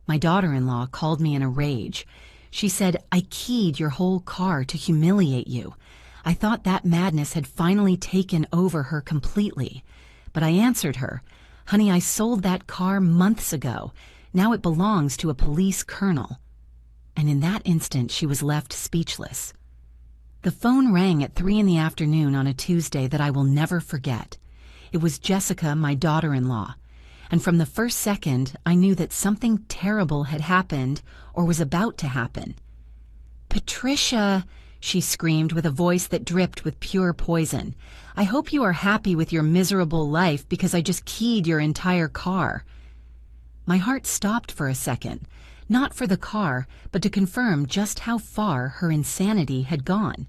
My daughter-in-law called me in a rage. She said, "I keyed your whole car to humiliate you." I thought that madness had finally taken over her completely. But I answered her, "Honey, I sold that car months ago. Now it belongs to a police colonel." And in that instant, she was left speechless. The phone rang at 3 in the afternoon on a Tuesday that I will never forget. It was Jessica, my daughter-in-law. And from the first second, I knew that something terrible had happened or was about to happen. "Patricia," she screamed with a voice that dripped with pure poison, "I hope you are happy with your miserable life because I just keyed your entire car." My heart stopped for a second, not for the car, but to confirm just how far her insanity had gone.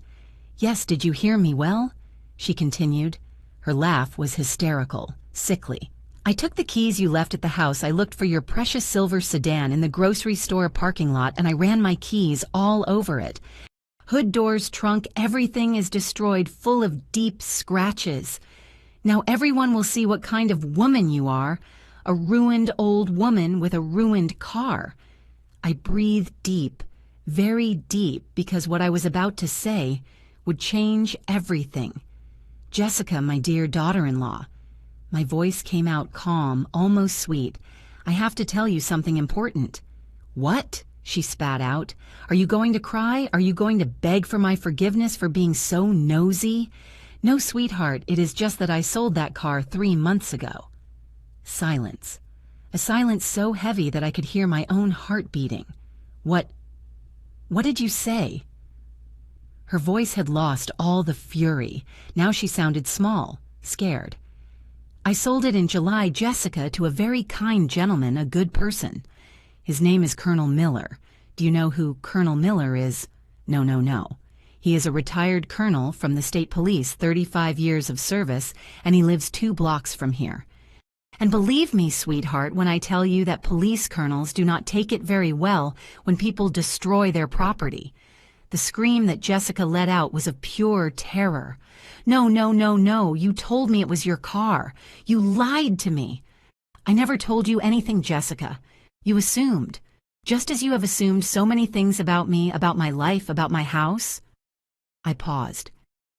"Yes, did you hear me well?" she continued. Her laugh was hysterical, sickly. "I took the keys you left at the house. I looked for your precious silver sedan in the grocery store parking lot, and I ran my keys all over it. Hood, doors, trunk, everything is destroyed, full of deep scratches. Now everyone will see what kind of woman you are, a ruined old woman with a ruined car." I breathed deep, very deep, because what I was about to say would change everything. "Jessica, my dear daughter-in-law." My voice came out calm, almost sweet. "I have to tell you something important." "What?" she spat out. "Are you going to cry? Are you going to beg for my forgiveness for being so nosy?" "No, sweetheart, it is just that I sold that car 3 months ago." Silence. A silence so heavy that I could hear my own heart beating. What did you say?" Her voice had lost all the fury. Now she sounded small, scared. "I sold it in July, Jessica, to a very kind gentleman, a good person. His name is Colonel Miller. Do you know who Colonel Miller is?" No. "He is a retired colonel from the state police, 35 years of service, and he lives 2 blocks from here. And believe me, sweetheart, when I tell you that police colonels do not take it very well when people destroy their property." The scream that Jessica let out was of pure terror. No, you told me it was your car. You lied to me." "I never told you anything, Jessica. You assumed, just as you have assumed so many things about me, about my life, about my house." I paused.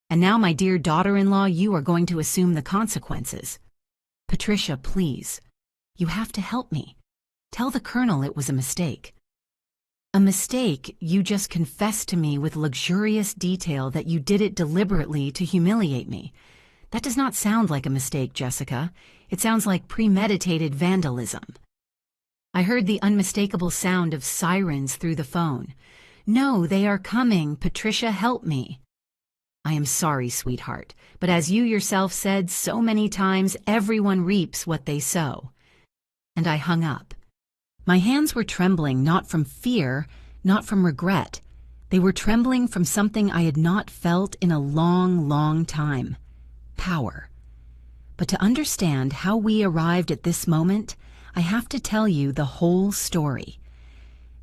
"And now, my dear daughter-in-law, you are going to assume the consequences." "Patricia, please. You have to help me. Tell the colonel it was a mistake." "A mistake? You just confessed to me with luxurious detail that you did it deliberately to humiliate me. That does not sound like a mistake, Jessica. It sounds like premeditated vandalism." I heard the unmistakable sound of sirens through the phone. "No, they are coming. Patricia, help me." "I am sorry, sweetheart, but as you yourself said so many times, everyone reaps what they sow." And I hung up. My hands were trembling not from fear, not from regret. They were trembling from something I had not felt in a long, long time. Power. But to understand how we arrived at this moment, I have to tell you the whole story.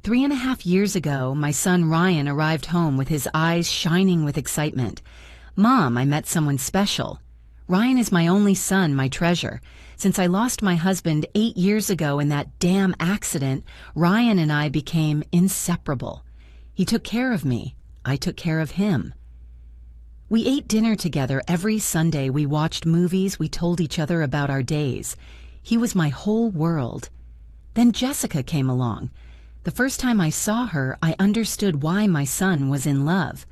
3.5 years ago, my son Ryan arrived home with his eyes shining with excitement. "Mom, I met someone special." Ryan is my only son, my treasure. Since I lost my husband 8 years ago in that damn accident, Ryan and I became inseparable. He took care of me. I took care of him. We ate dinner together every Sunday. We watched movies. We told each other about our days. He was my whole world. Then Jessica came along. The first time I saw her, I understood why my son was in love.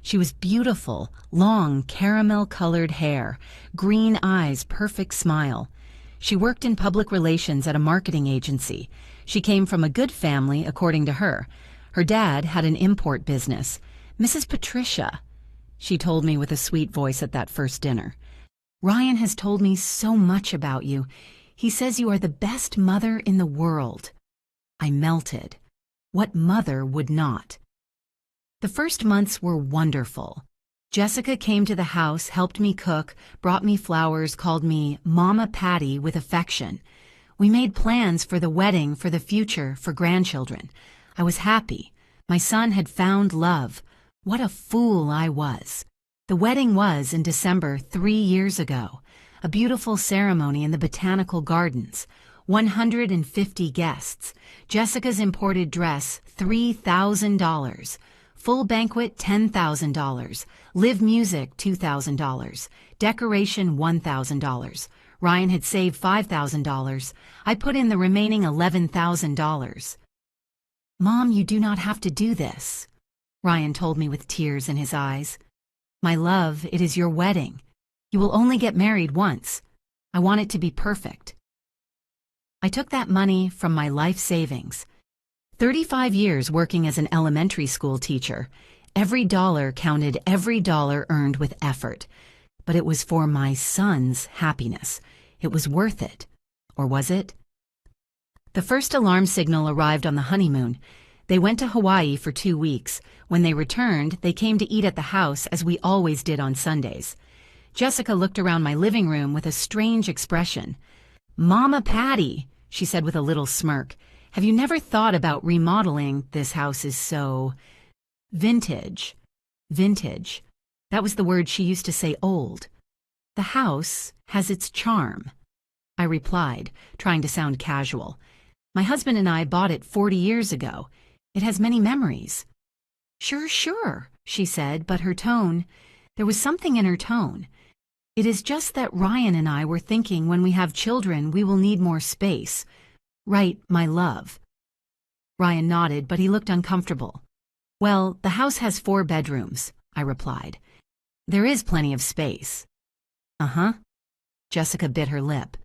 She was beautiful, long, caramel-colored hair, green eyes, perfect smile. She worked in public relations at a marketing agency. She came from a good family, according to her. Her dad had an import business. "Mrs. Patricia," she told me with a sweet voice at that first dinner, "Ryan has told me so much about you. He says you are the best mother in the world." I melted. What mother would not? The first months were wonderful. Jessica came to the house, helped me cook, brought me flowers, called me Mama Patty with affection. We made plans for the wedding, for the future, for grandchildren. I was happy. My son had found love. What a fool I was. The wedding was in December 3 years ago. A beautiful ceremony in the botanical gardens. 150 guests. Jessica's imported dress, $3,000. Full banquet, $10,000. Live music, $2,000. Decoration, $1,000. Ryan had saved $5,000. I put in the remaining $11,000. Mom, you do not have to do this, Ryan told me with tears in his eyes. My love, it is your wedding. You will only get married once. I want it to be perfect. I took that money from my life savings. 35 years working as an elementary school teacher. Every dollar counted, every dollar earned with effort. But it was for my son's happiness. It was worth it. Or was it? The first alarm signal arrived on the honeymoon. They went to Hawaii for 2 weeks. When they returned, they came to eat at the house as we always did on Sundays. Jessica looked around my living room with a strange expression. Mama Patty, she said with a little smirk, have you never thought about remodeling? This house is so vintage. Vintage. That was the word she used to say, old. The house has its charm. I replied, trying to sound casual. My husband and I bought it 40 years ago. It has many memories. Sure, she said, but her tone, there was something in her tone. It is just that Ryan and I were thinking when we have children we will need more space. Right, my love. Ryan nodded, but he looked uncomfortable. Well, the house has 4 bedrooms, I replied. There is plenty of space. Uh-huh. Jessica bit her lip.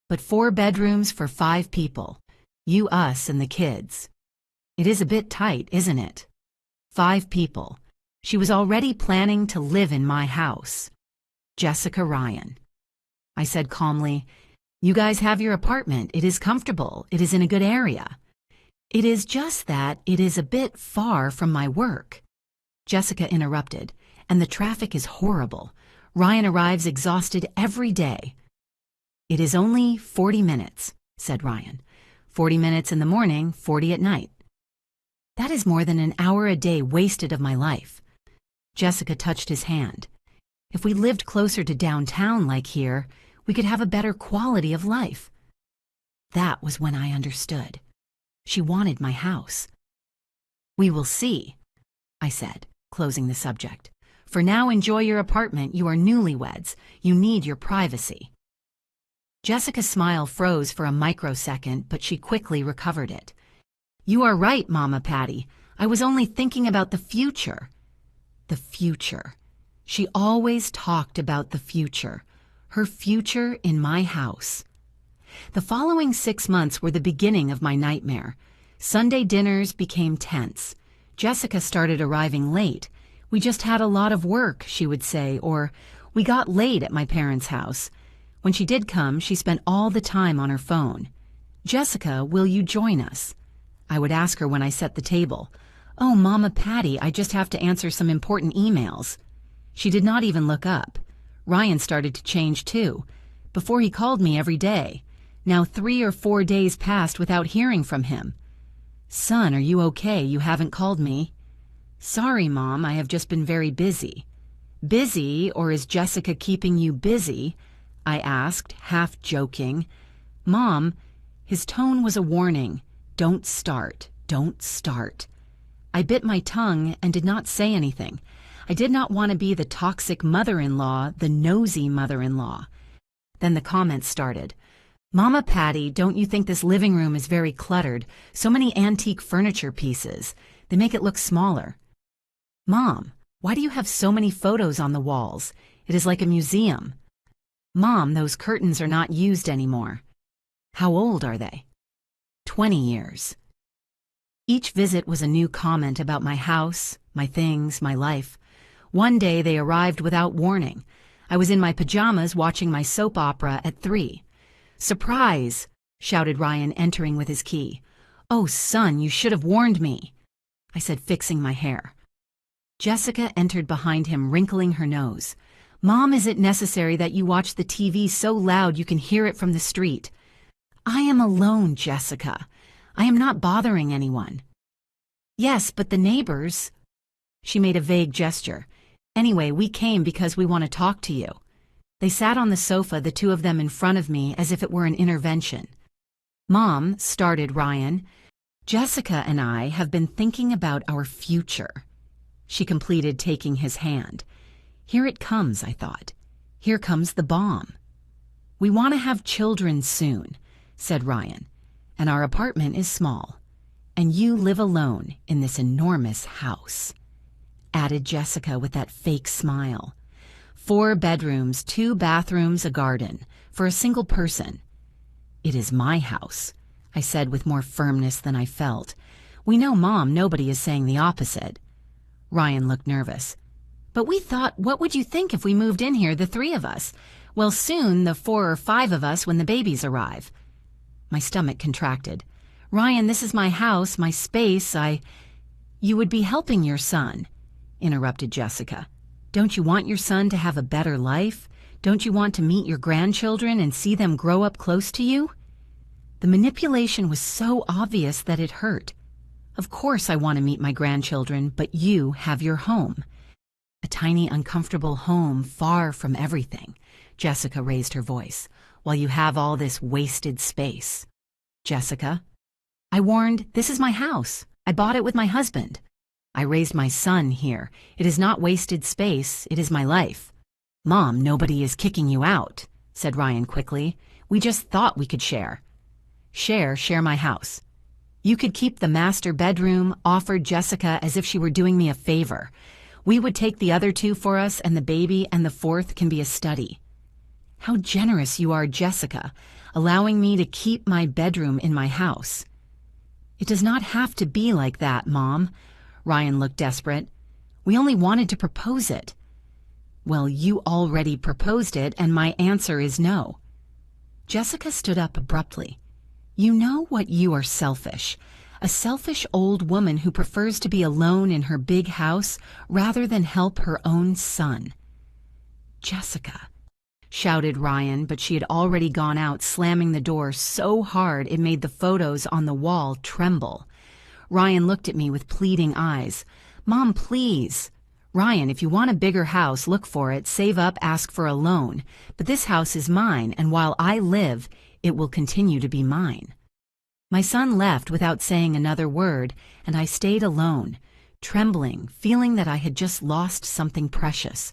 But 4 bedrooms for 5 people. You, us, and the kids. It is a bit tight, isn't it? 5 people. She was already planning to live in my house. Jessica Ryan. I said calmly, you guys have your apartment. It is comfortable. It is in a good area. It is just that it is a bit far from my work. Jessica interrupted, and the traffic is horrible. Ryan arrives exhausted every day. It is only 40 minutes, said Ryan. 40 minutes in the morning, 40 at night. That is more than an hour a day wasted of my life. Jessica touched his hand. If we lived closer to downtown like here, we could have a better quality of life. That was when I understood. She wanted my house. We will see, I said, closing the subject. For now, enjoy your apartment. You are newlyweds. You need your privacy. Jessica's smile froze for a microsecond, but she quickly recovered it. You are right, Mama Patty. I was only thinking about the future. The future. She always talked about the future. Her future in my house. The following 6 months were the beginning of my nightmare. Sunday dinners became tense. Jessica started arriving late. We just had a lot of work, she would say, or we got late at my parents' house. When she did come, she spent all the time on her phone. Jessica, will you join us? I would ask her when I set the table. Oh, Mama Patty, I just have to answer some important emails. She did not even look up. Ryan started to change too. Before he called me every day. Now 3 or 4 days passed without hearing from him. Son, are you okay? You haven't called me. Sorry, Mom, I have just been very busy. Busy, or is Jessica keeping you busy? I asked, half joking. Mom, his tone was a warning. Don't start. Don't start. I bit my tongue and did not say anything. I did not want to be the toxic mother-in-law, the nosy mother-in-law. Then the comments started. Mama Patty, don't you think this living room is very cluttered? So many antique furniture pieces. They make it look smaller. Mom, why do you have so many photos on the walls? It is like a museum. Mom, those curtains are not used anymore. How old are they? 20 years. Each visit was a new comment about my house, my things, my life. One day they arrived without warning. I was in my pajamas watching my soap opera at 3. Surprise! Shouted Ryan, entering with his key. Oh, son, you should have warned me, I said, fixing my hair. Jessica entered behind him, wrinkling her nose. Mom, is it necessary that you watch the TV so loud you can hear it from the street? I am alone, Jessica. I am not bothering anyone. Yes, but the neighbors. She made a vague gesture. Anyway, we came because we want to talk to you. They sat on the sofa, the two of them in front of me, as if it were an intervention. Mom, started Ryan, Jessica and I have been thinking about our future. She completed, taking his hand. Here it comes, I thought. Here comes the bomb. We want to have children soon, said Ryan, and our apartment is small. And you live alone in this enormous house, added Jessica with that fake smile. 4 bedrooms, 2 bathrooms, a garden, for a single person. It is my house, I said with more firmness than I felt. We know, Mom, nobody is saying the opposite. Ryan looked nervous. But we thought, what would you think if we moved in here, the 3 of us? Well, soon the 4 or 5 of us when the babies arrive. My stomach contracted. Ryan, this is my house, my space. You would be helping your son, interrupted Jessica. Don't you want your son to have a better life? Don't you want to meet your grandchildren and see them grow up close to you? The manipulation was so obvious that it hurt. Of course I want to meet my grandchildren, but you have your home. A tiny, uncomfortable home far from everything. Jessica raised her voice. While you have all this wasted space. Jessica, I warned, this is my house. I bought it with my husband. I raised my son here. It is not wasted space. It is my life. Mom, nobody is kicking you out, said Ryan quickly. We just thought we could share. Share my house. You could keep the master bedroom, offered Jessica as if she were doing me a favor. We would take the other 2 for us, and the baby and the 4th can be a study. How generous you are, Jessica, allowing me to keep my bedroom in my house. It does not have to be like that, Mom. Ryan looked desperate. We only wanted to propose it. Well, you already proposed it, and my answer is no. Jessica stood up abruptly. You know what, you are selfish. A selfish old woman who prefers to be alone in her big house rather than help her own son. Jessica, shouted Ryan, but she had already gone out, slamming the door so hard it made the photos on the wall tremble. Ryan looked at me with pleading eyes. Mom, please. Ryan, if you want a bigger house, look for it, save up, ask for a loan. But this house is mine, and while I live, it will continue to be mine. My son left without saying another word, and I stayed alone, trembling, feeling that I had just lost something precious.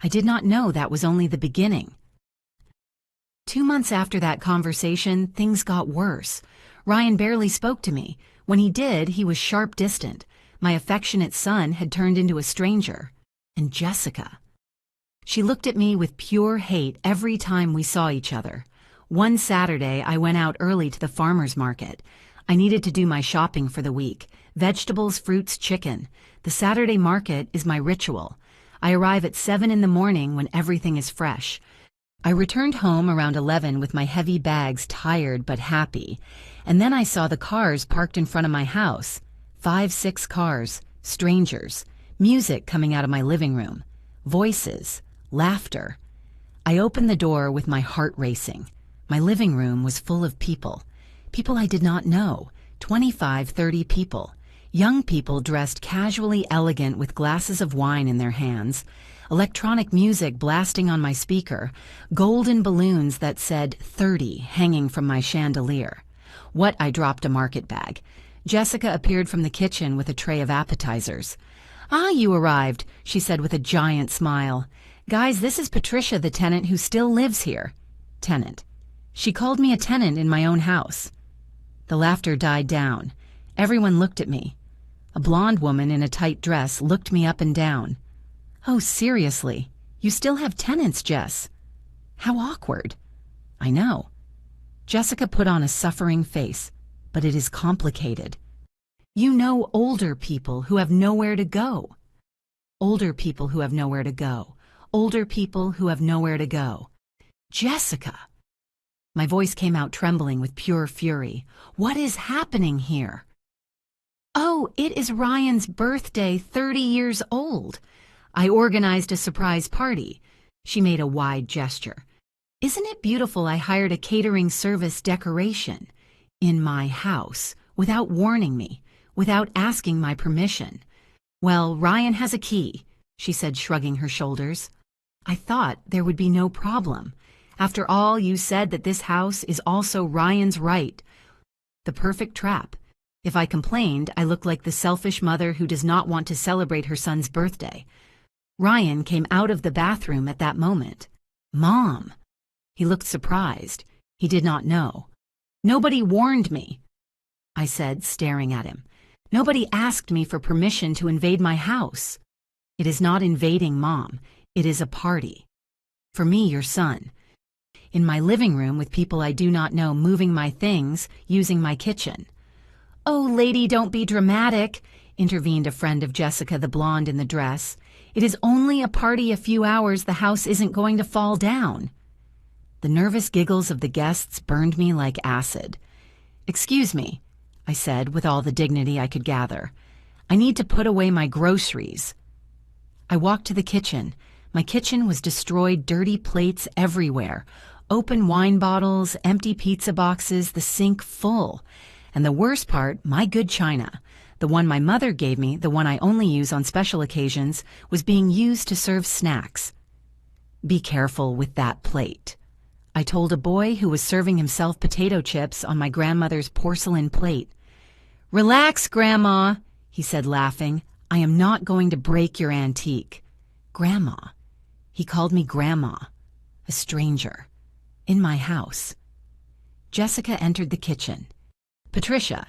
I did not know that was only the beginning. 2 months after that conversation, things got worse. Ryan barely spoke to me. When he did, he was sharp distant. My affectionate son had turned into a stranger. And Jessica. She looked at me with pure hate every time we saw each other. One Saturday, I went out early to the farmer's market. I needed to do my shopping for the week. Vegetables, fruits, chicken. The Saturday market is my ritual. I arrive at 7 in the morning when everything is fresh. I returned home around 11 with my heavy bags, tired but happy. And then I saw the cars parked in front of my house. 5, 6 cars, strangers, music coming out of my living room, voices, laughter. I opened the door with my heart racing. My living room was full of people I did not know, 25, 30 people. Young people dressed casually elegant with glasses of wine in their hands, electronic music blasting on my speaker, golden balloons that said 30 hanging from my chandelier. What, I dropped a market bag. Jessica appeared from the kitchen with a tray of appetizers. Ah, you arrived, she said with a giant smile. Guys, this is Patricia, the tenant who still lives here. Tenant. She called me a tenant in my own house. The laughter died down. Everyone looked at me. A blonde woman in a tight dress looked me up and down. Oh, seriously, you still have tenants, Jess. How awkward. I know. Jessica put on a suffering face, but it is complicated. You know older people who have nowhere to go. Older people who have nowhere to go. Older people who have nowhere to go. Jessica! My voice came out trembling with pure fury. What is happening here? Oh, it is Ryan's birthday, 30 years old. I organized a surprise party. She made a wide gesture. Isn't it beautiful I hired a catering service decoration in my house without warning me, without asking my permission? Well, Ryan has a key, she said, shrugging her shoulders. I thought there would be no problem. After all, you said that this house is also Ryan's right. The perfect trap. If I complained, I looked like the selfish mother who does not want to celebrate her son's birthday. Ryan came out of the bathroom at that moment. "Mom!" He looked surprised. He did not know. "Nobody warned me," I said, staring at him. "Nobody asked me for permission to invade my house." "It is not invading, Mom. It is a party. For me, your son. In my living room with people I do not know, moving my things, using my kitchen." "Oh, lady, don't be dramatic," intervened a friend of Jessica, the blonde in the dress. "It is only a party a few hours. The house isn't going to fall down." The nervous giggles of the guests burned me like acid. "Excuse me," I said with all the dignity I could gather. "I need to put away my groceries." I walked to the kitchen. My kitchen was destroyed, dirty plates everywhere, open wine bottles, empty pizza boxes, the sink full. And the worst part, my good china, the one my mother gave me, the one I only use on special occasions, was being used to serve snacks. "Be careful with that plate," I told a boy who was serving himself potato chips on my grandmother's porcelain plate. "Relax, Grandma," he said, laughing. "I am not going to break your antique." Grandma. He called me Grandma. A stranger. In my house. Jessica entered the kitchen. "Patricia,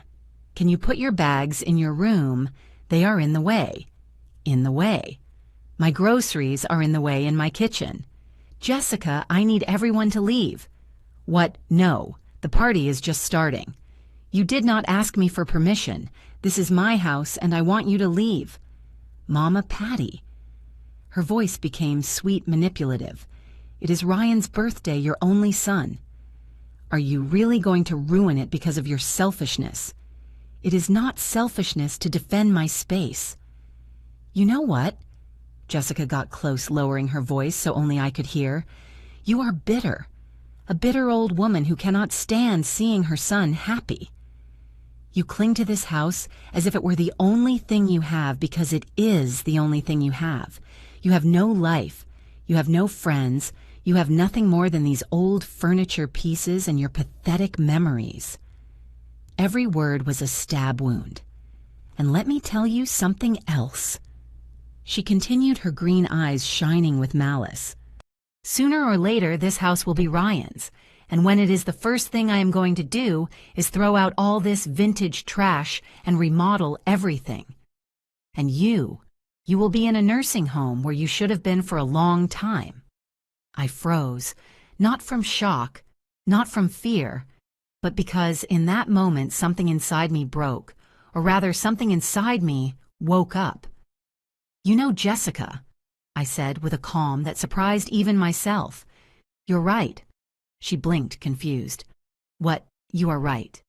can you put your bags in your room? They are in the way." "In the way." "My groceries are in the way in my kitchen." "Jessica, I need everyone to leave." "What? No. The party is just starting." "You did not ask me for permission. This is my house and I want you to leave." "Mama Patty." Her voice became sweet, manipulative. "It is Ryan's birthday, your only son. Are you really going to ruin it because of your selfishness?" "It is not selfishness to defend my space." "You know what?" Jessica got close, lowering her voice so only I could hear. "You are bitter. A bitter old woman who cannot stand seeing her son happy. You cling to this house as if it were the only thing you have because it is the only thing you have. You have no life. You have no friends. You have nothing more than these old furniture pieces and your pathetic memories." Every word was a stab wound. "And let me tell you something else." She continued, her green eyes shining with malice. "Sooner or later, this house will be Ryan's. And when it is, the first thing I am going to do is throw out all this vintage trash and remodel everything. And you will be in a nursing home where you should have been for a long time." I froze, not from shock, not from fear, but because in that moment something inside me broke, or rather something inside me woke up. "You know, Jessica," I said with a calm that surprised even myself. "You're right." She blinked, confused. "What? You are right.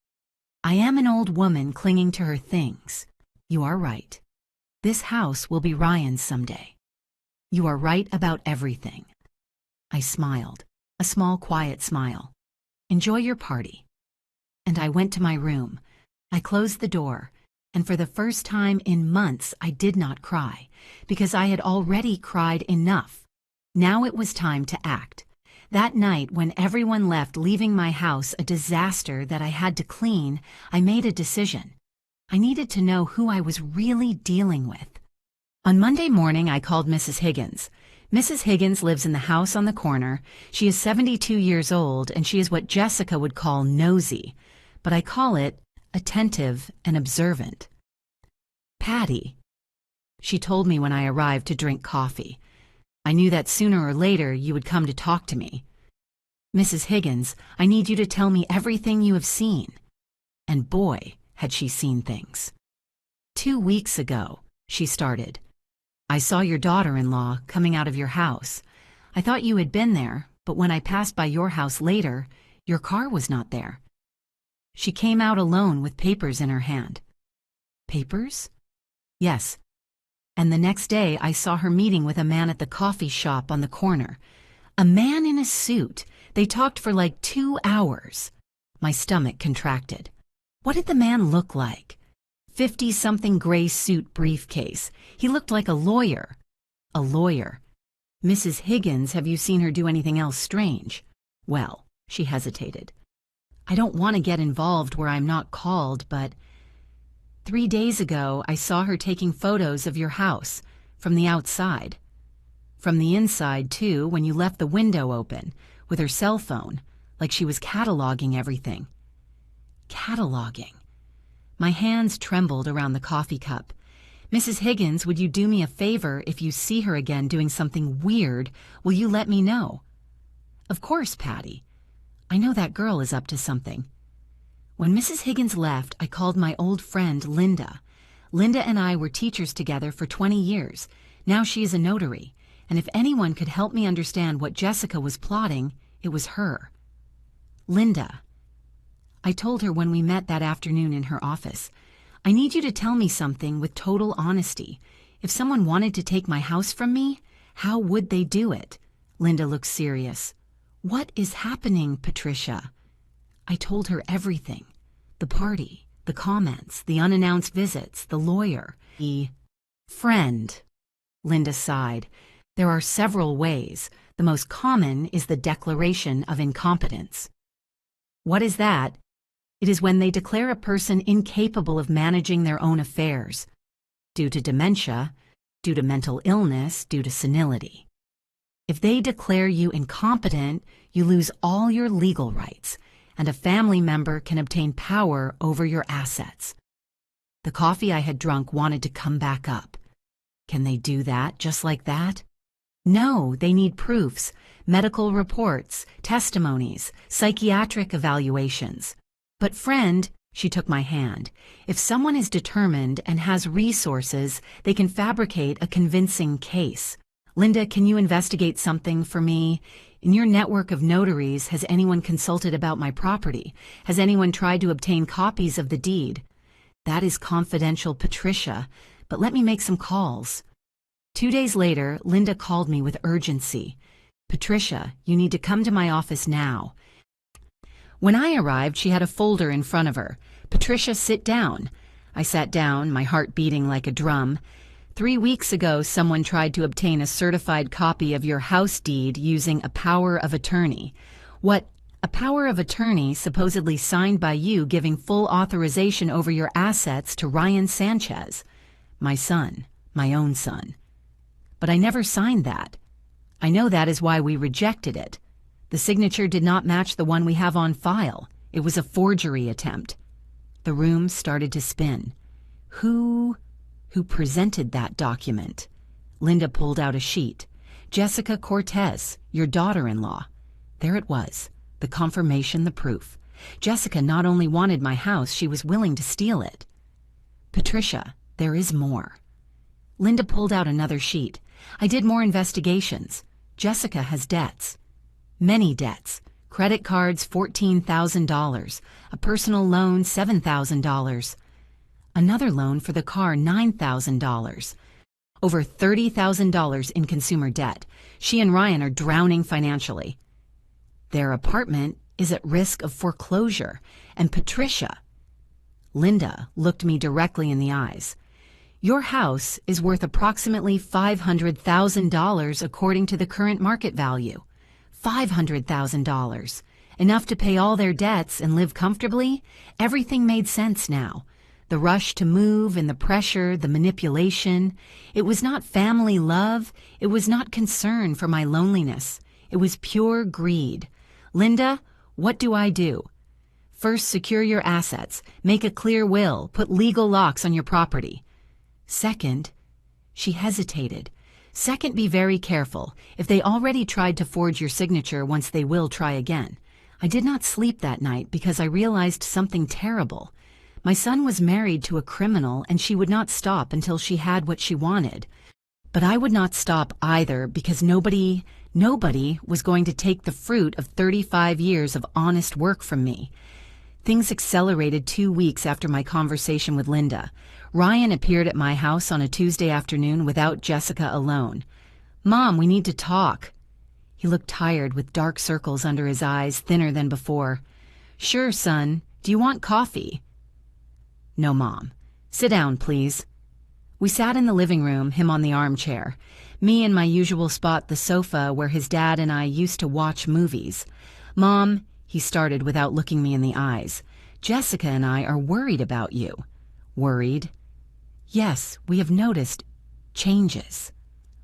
I am an old woman clinging to her things. You are right. This house will be Ryan's someday. You are right about everything." I smiled, a small, quiet smile. "Enjoy your party." And I went to my room. I closed the door, and for the first time in months I did not cry, because I had already cried enough. Now it was time to act. That night, when everyone left, leaving my house a disaster that I had to clean, I made a decision. I needed to know who I was really dealing with. On Monday morning, I called Mrs. Higgins. Mrs. Higgins lives in the house on the corner. She is 72 years old, and she is what Jessica would call nosy, but I call it attentive and observant. "Patty," she told me when I arrived to drink coffee. "I knew that sooner or later you would come to talk to me. Mrs. Higgins, I need you to tell me everything you have seen." And boy, had she seen things. "2 weeks ago," she started, "I saw your daughter-in-law coming out of your house. I thought you had been there, but when I passed by your house later, your car was not there. She came out alone with papers in her hand." "Papers?" "Yes. And the next day I saw her meeting with a man at the coffee shop on the corner. A man in a suit. They talked for like 2 hours. My stomach contracted. What did the man look like? 50-something gray suit, briefcase. He looked like a lawyer. A lawyer. Mrs. Higgins, have you seen her do anything else strange?" Well, she hesitated. I don't want to get involved where I'm not called, but 3 days ago I saw her taking photos of your house from the outside. From the inside, too, when you left the window open, with her cell phone, like she was cataloging everything. Cataloging. My hands trembled around the coffee cup. Mrs. Higgins, would you do me a favor if you see her again doing something weird? Will you let me know? Of course, Patty. I know that girl is up to something. When Mrs. Higgins left, I called my old friend Linda. Linda and I were teachers together for 20 years. Now she is a notary, and if anyone could help me understand what Jessica was plotting, it was her. Linda. I told her when we met that afternoon in her office, I need you to tell me something with total honesty. If someone wanted to take my house from me, how would they do it? Linda looked serious. What is happening, Patricia? I told her everything. The party, the comments, the unannounced visits, the lawyer, the friend. Linda sighed. There are several ways. The most common is the declaration of incompetence. What is that? It is when they declare a person incapable of managing their own affairs, due to dementia, due to mental illness, due to senility. If they declare you incompetent, you lose all your legal rights, and a family member can obtain power over your assets. The coffee I had drunk wanted to come back up. Can they do that just like that? No, they need proofs, medical reports, testimonies, psychiatric evaluations. But friend, she took my hand, if someone is determined and has resources, they can fabricate a convincing case. Linda, can you investigate something for me? In your network of notaries, has anyone consulted about my property? Has anyone tried to obtain copies of the deed? That is confidential, Patricia, but let me make some calls. 2 days later, Linda called me with urgency. Patricia, you need to come to my office now. When I arrived, she had a folder in front of her. Patricia, sit down. I sat down, my heart beating like a drum. 3 weeks ago, someone tried to obtain a certified copy of your house deed using a power of attorney. What? A power of attorney supposedly signed by you giving full authorization over your assets to Ryan Sanchez, my son, my own son. But I never signed that. I know that is why we rejected it. The signature did not match the one we have on file. It was a forgery attempt. The room started to spin. Who presented that document? Linda pulled out a sheet. Jessica Cortez, your daughter-in-law. There it was, the confirmation, the proof. Jessica not only wanted my house, she was willing to steal it. Patricia, there is more. Linda pulled out another sheet. I did more investigations. Jessica has debts. Many debts. Credit cards, $14,000. A personal loan, $7,000. Another loan for the car, $9,000. Over $30,000 in consumer debt. She and Ryan are drowning financially. Their apartment is at risk of foreclosure. And Patricia, Linda looked me directly in the eyes. Your house is worth approximately $500,000 according to the current market value. $500,000. Enough to pay all their debts and live comfortably? Everything made sense now. The rush to move and the pressure, the manipulation. It was not family love. It was not concern for my loneliness. It was pure greed. Linda, what do I do? First, secure your assets. Make a clear will. Put legal locks on your property. Second, she hesitated. Second, be very careful. If they already tried to forge your signature, once they will try again. I did not sleep that night because I realized something terrible. My son was married to a criminal and she would not stop until she had what she wanted. But I would not stop either because nobody was going to take the fruit of 35 years of honest work from me. Things accelerated 2 weeks after my conversation with Linda. Ryan appeared at my house on a Tuesday afternoon without Jessica alone. Mom, we need to talk. He looked tired with dark circles under his eyes, thinner than before. Sure, son. Do you want coffee? No, Mom. Sit down, please. We sat in the living room, him on the armchair. Me in my usual spot, the sofa, where his dad and I used to watch movies. Mom, he started without looking me in the eyes. Jessica and I are worried about you. Worried? Yes, we have noticed changes.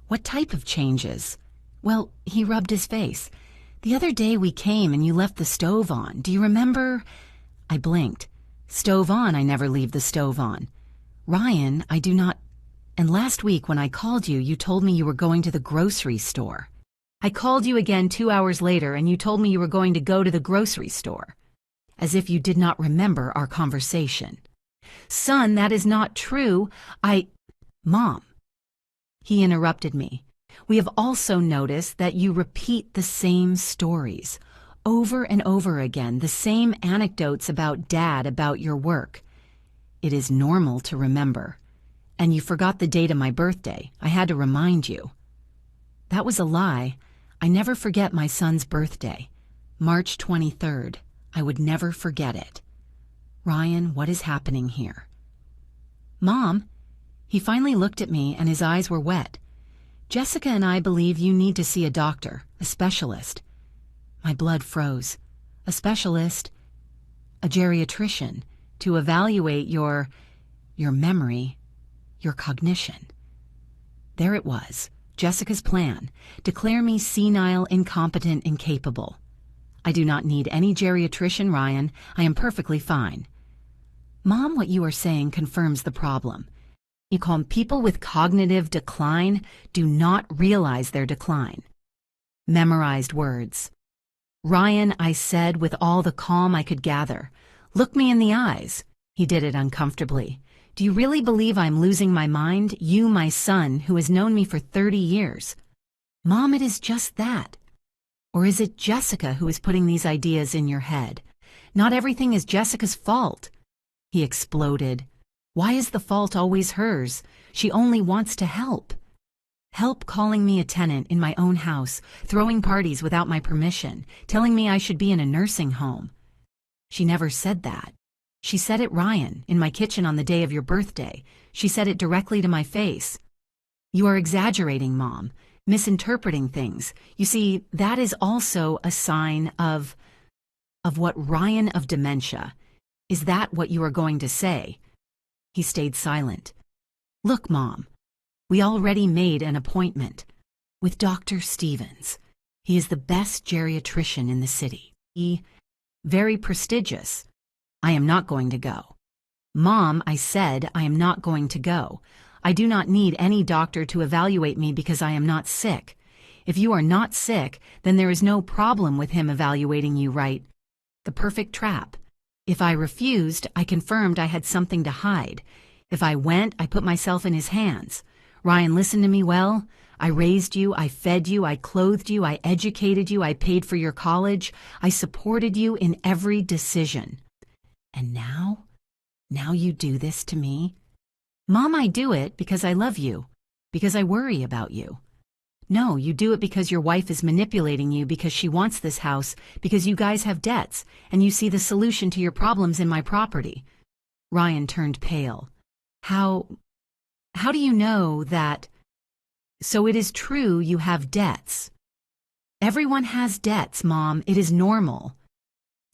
What type of changes? Well, he rubbed his face. The other day we came and you left the stove on. Do you remember? I blinked. Stove on, I never leave the stove on. Ryan, I do not. And last week when I called you, you told me you were going to the grocery store. I called you again 2 hours later and you told me you were going to go to the grocery store. As if you did not remember our conversation. Son, that is not true. Mom. He interrupted me. We have also noticed that you repeat the same stories. Over and over again, the same anecdotes about Dad, about your work. It is normal to remember. And you forgot the date of my birthday. I had to remind you. That was a lie. I never forget my son's birthday. March 23rd. I would never forget it. Ryan, what is happening here? Mom, he finally looked at me and his eyes were wet. Jessica and I believe you need to see a doctor, a specialist. My blood froze. A specialist, a geriatrician, to evaluate your memory, your cognition. There it was, Jessica's plan. Declare me senile, incompetent, incapable. I do not need any geriatrician, Ryan. I am perfectly fine. Mom, what you are saying confirms the problem. You call people with cognitive decline do not realize their decline. Memorized words. Ryan, I said with all the calm I could gather. Look me in the eyes. He did it uncomfortably. Do you really believe I'm losing my mind? You, my son, who has known me for 30 years. Mom, it is just that. Or is it Jessica who is putting these ideas in your head? Not everything is Jessica's fault. He exploded. Why is the fault always hers? She only wants to help. Help calling me a tenant in my own house, throwing parties without my permission, telling me I should be in a nursing home. She never said that. She said it, Ryan, in my kitchen on the day of your birthday. She said it directly to my face. You are exaggerating, Mom. Misinterpreting things. You see, that is also a sign of what, Ryan, of dementia. Is that what you are going to say? He stayed silent. Look, Mom, we already made an appointment with Dr. Stevens. He is the best geriatrician in the city. Very prestigious. I am not going to go. Mom, I said I am not going to go. I do not need any doctor to evaluate me because I am not sick. If you are not sick, then there is no problem with him evaluating you, right? The perfect trap. If I refused, I confirmed I had something to hide. If I went, I put myself in his hands. Ryan, listen to me well. I raised you, I fed you, I clothed you, I educated you, I paid for your college. I supported you in every decision. And now you do this to me? Mom, I do it because I love you, because I worry about you. No, you do it because your wife is manipulating you because she wants this house, because you guys have debts, and you see the solution to your problems in my property. Ryan turned pale. How do you know that? So it is true you have debts. Everyone has debts, Mom. It is normal.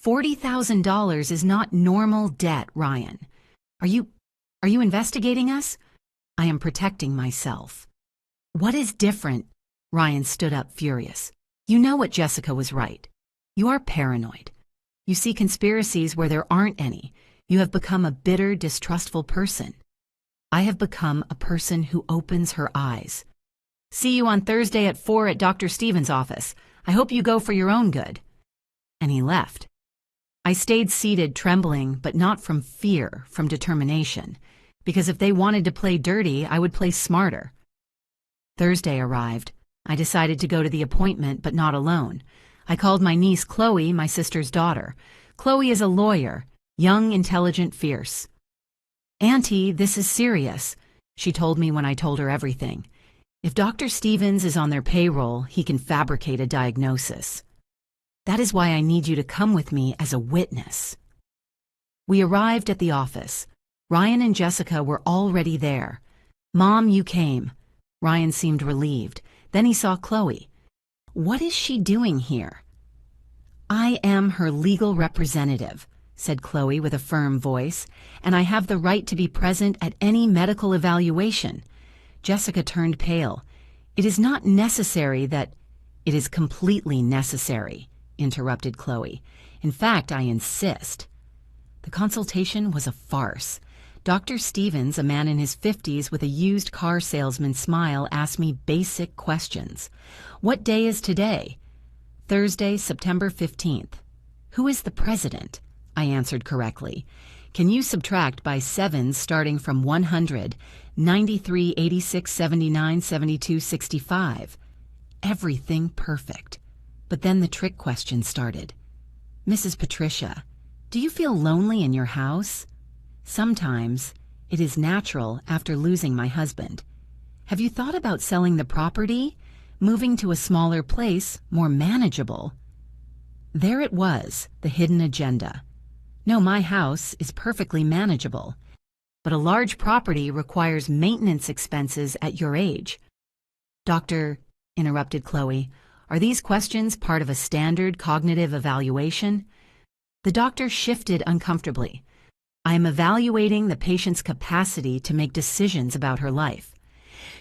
$40,000 is not normal debt, Ryan. Are you investigating us? I am protecting myself. What is different? Ryan stood up furious. You know what Jessica was right. You are paranoid. You see conspiracies where there aren't any. You have become a bitter, distrustful person. I have become a person who opens her eyes. See you on Thursday at 4 at Dr. Stevens' office. I hope you go for your own good. And he left. I stayed seated, trembling, but not from fear, from determination. Because if they wanted to play dirty, I would play smarter. Thursday arrived. I decided to go to the appointment, but not alone. I called my niece Chloe, my sister's daughter. Chloe is a lawyer, young, intelligent, fierce. Auntie, this is serious, she told me when I told her everything. If Dr. Stevens is on their payroll, he can fabricate a diagnosis. That is why I need you to come with me as a witness. We arrived at the office. Ryan and Jessica were already there. Mom, you came. Ryan seemed relieved. Then he saw Chloe. What is she doing here? I am her legal representative, said Chloe with a firm voice, and I have the right to be present at any medical evaluation. Jessica turned pale. It is not necessary that— It is completely necessary, interrupted Chloe. In fact, I insist. The consultation was a farce. Dr. Stevens, a man in his 50s with a used car salesman smile, asked me basic questions. What day is today? Thursday, September 15th. Who is the president? I answered correctly. Can you subtract by sevens starting from 100, 93, 86, 79, 72, 65? Everything perfect. But then the trick question started. Mrs. Patricia, do you feel lonely in your house? Sometimes. It is natural after losing my husband. Have you thought about selling the property? Moving to a smaller place, more manageable? There it was, the hidden agenda. No, my house is perfectly manageable. But a large property requires maintenance expenses at your age. Doctor, interrupted Chloe, are these questions part of a standard cognitive evaluation? The doctor shifted uncomfortably. I am evaluating the patient's capacity to make decisions about her life.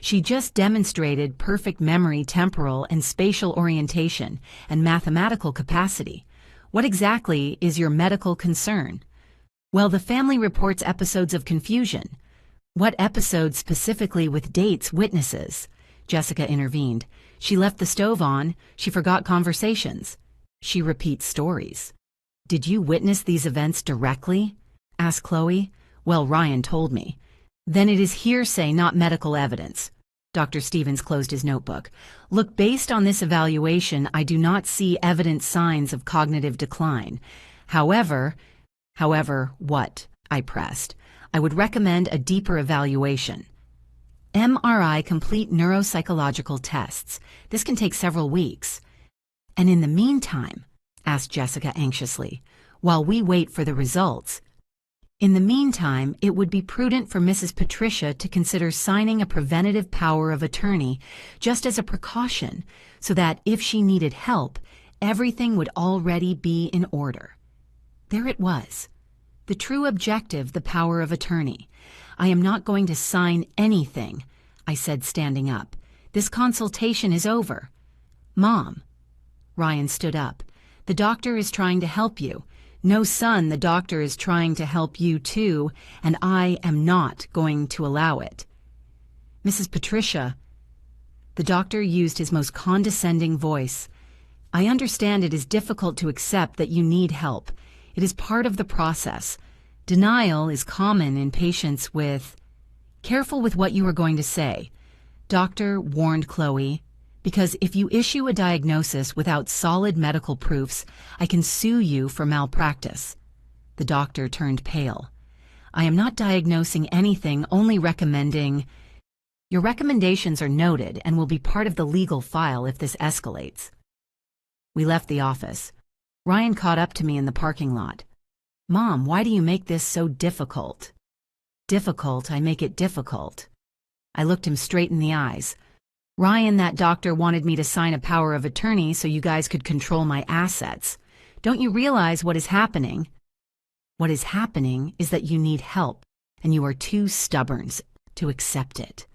She just demonstrated perfect memory, temporal and spatial orientation, and mathematical capacity. What exactly is your medical concern? Well, the family reports episodes of confusion. What episodes specifically with dates, witnesses? Jessica intervened. She left the stove on. She forgot conversations. She repeats stories. Did you witness these events directly? Asked Chloe. Well, Ryan told me. Then it is hearsay, not medical evidence. Dr. Stevens closed his notebook. Look, based on this evaluation, I do not see evident signs of cognitive decline. However, what? I pressed. I would recommend a deeper evaluation. MRI, complete neuropsychological tests. This can take several weeks. And in the meantime, asked Jessica anxiously, while we wait for the results, in the meantime, it would be prudent for Mrs. Patricia to consider signing a preventative power of attorney just as a precaution, so that if she needed help, everything would already be in order. There it was. The true objective, the power of attorney. I am not going to sign anything, I said, standing up. This consultation is over. Mom. Ryan stood up. The doctor is trying to help you. No, son, the doctor is trying to help you too, and I am not going to allow it. Mrs. Patricia. The doctor used his most condescending voice. I understand it is difficult to accept that you need help. It is part of the process. Denial is common in patients with— Careful with what you are going to say. Doctor warned Chloe, because if you issue a diagnosis without solid medical proofs, I can sue you for malpractice. The doctor turned pale. I am not diagnosing anything, only recommending— Your recommendations are noted and will be part of the legal file if this escalates. We left the office. Ryan caught up to me in the parking lot. Mom, why do you make this so difficult? Difficult, I make it difficult. I looked him straight in the eyes. Ryan, that doctor wanted me to sign a power of attorney so you guys could control my assets. Don't you realize what is happening? What is happening is that you need help, and you are too stubborn to accept it.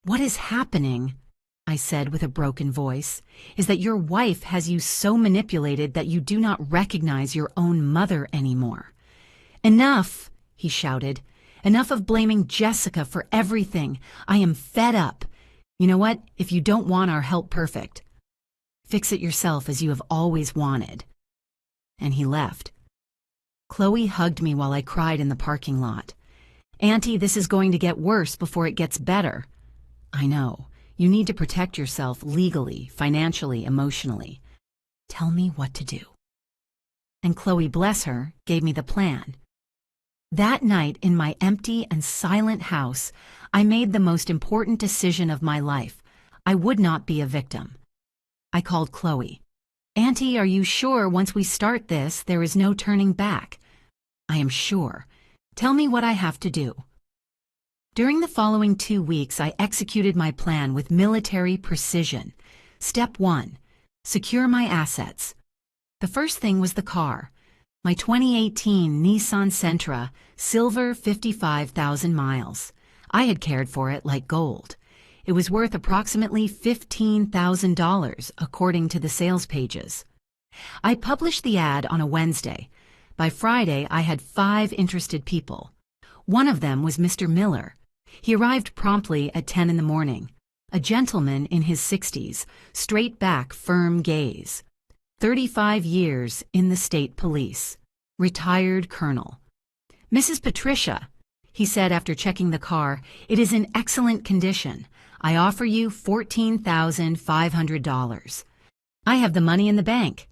What is happening, I said with a broken voice, is that your wife has you so manipulated that you do not recognize your own mother anymore. Enough, he shouted. Enough of blaming Jessica for everything. I am fed up. You know what? If you don't want our help perfect, fix it yourself as you have always wanted. And he left. Chloe hugged me while I cried in the parking lot. Auntie, this is going to get worse before it gets better. I know. You need to protect yourself legally, financially, emotionally. Tell me what to do. And Chloe, bless her, gave me the plan. That night in my empty and silent house, I made the most important decision of my life. I would not be a victim. I called Chloe. Auntie, are you sure once we start this, there is no turning back? I am sure. Tell me what I have to do. During the following 2 weeks, I executed my plan with military precision. Step 1. Secure my assets. The first thing was the car. My 2018 Nissan Sentra, silver, 55,000 miles. I had cared for it like gold. It was worth approximately $15,000, according to the sales pages. I published the ad on a Wednesday. By Friday, I had 5 interested people. One of them was Mr. Miller. He arrived promptly at 10 in the morning. A gentleman in his 60s, straight back, firm gaze. 35 years in the state police. Retired colonel. "Mrs. Patricia," he said after checking the car, "it is in excellent condition. I offer you $14,500. I have the money in the bank.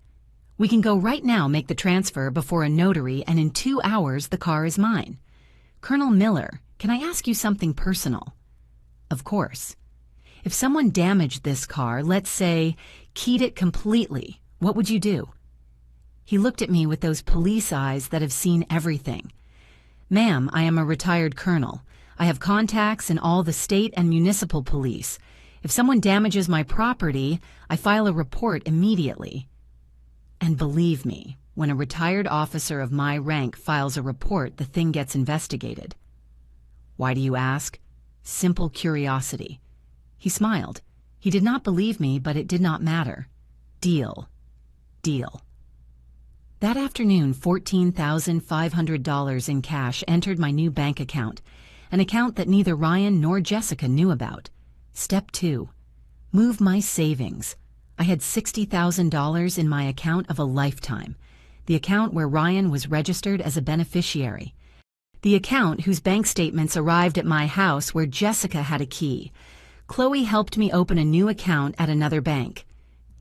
We can go right now, make the transfer before a notary, and in 2 hours the car is mine. Colonel Miller, can I ask you something personal?" Of course. "If someone damaged this car, let's say, keyed it completely, what would you do?" He looked at me with those police eyes that have seen everything. "Ma'am, I am a retired colonel. I have contacts in all the state and municipal police. If someone damages my property, I file a report immediately." And believe me, when a retired officer of my rank files a report, the thing gets investigated. Why do you ask? Simple curiosity. He smiled. He did not believe me, but it did not matter. Deal. Deal. That afternoon, $14,500 in cash entered my new bank account, an account that neither Ryan nor Jessica knew about. Step 2. Move my savings. I had $60,000 in my account of a lifetime, the account where Ryan was registered as a beneficiary, the account whose bank statements arrived at my house where Jessica had a key. Chloe helped me open a new account at another bank.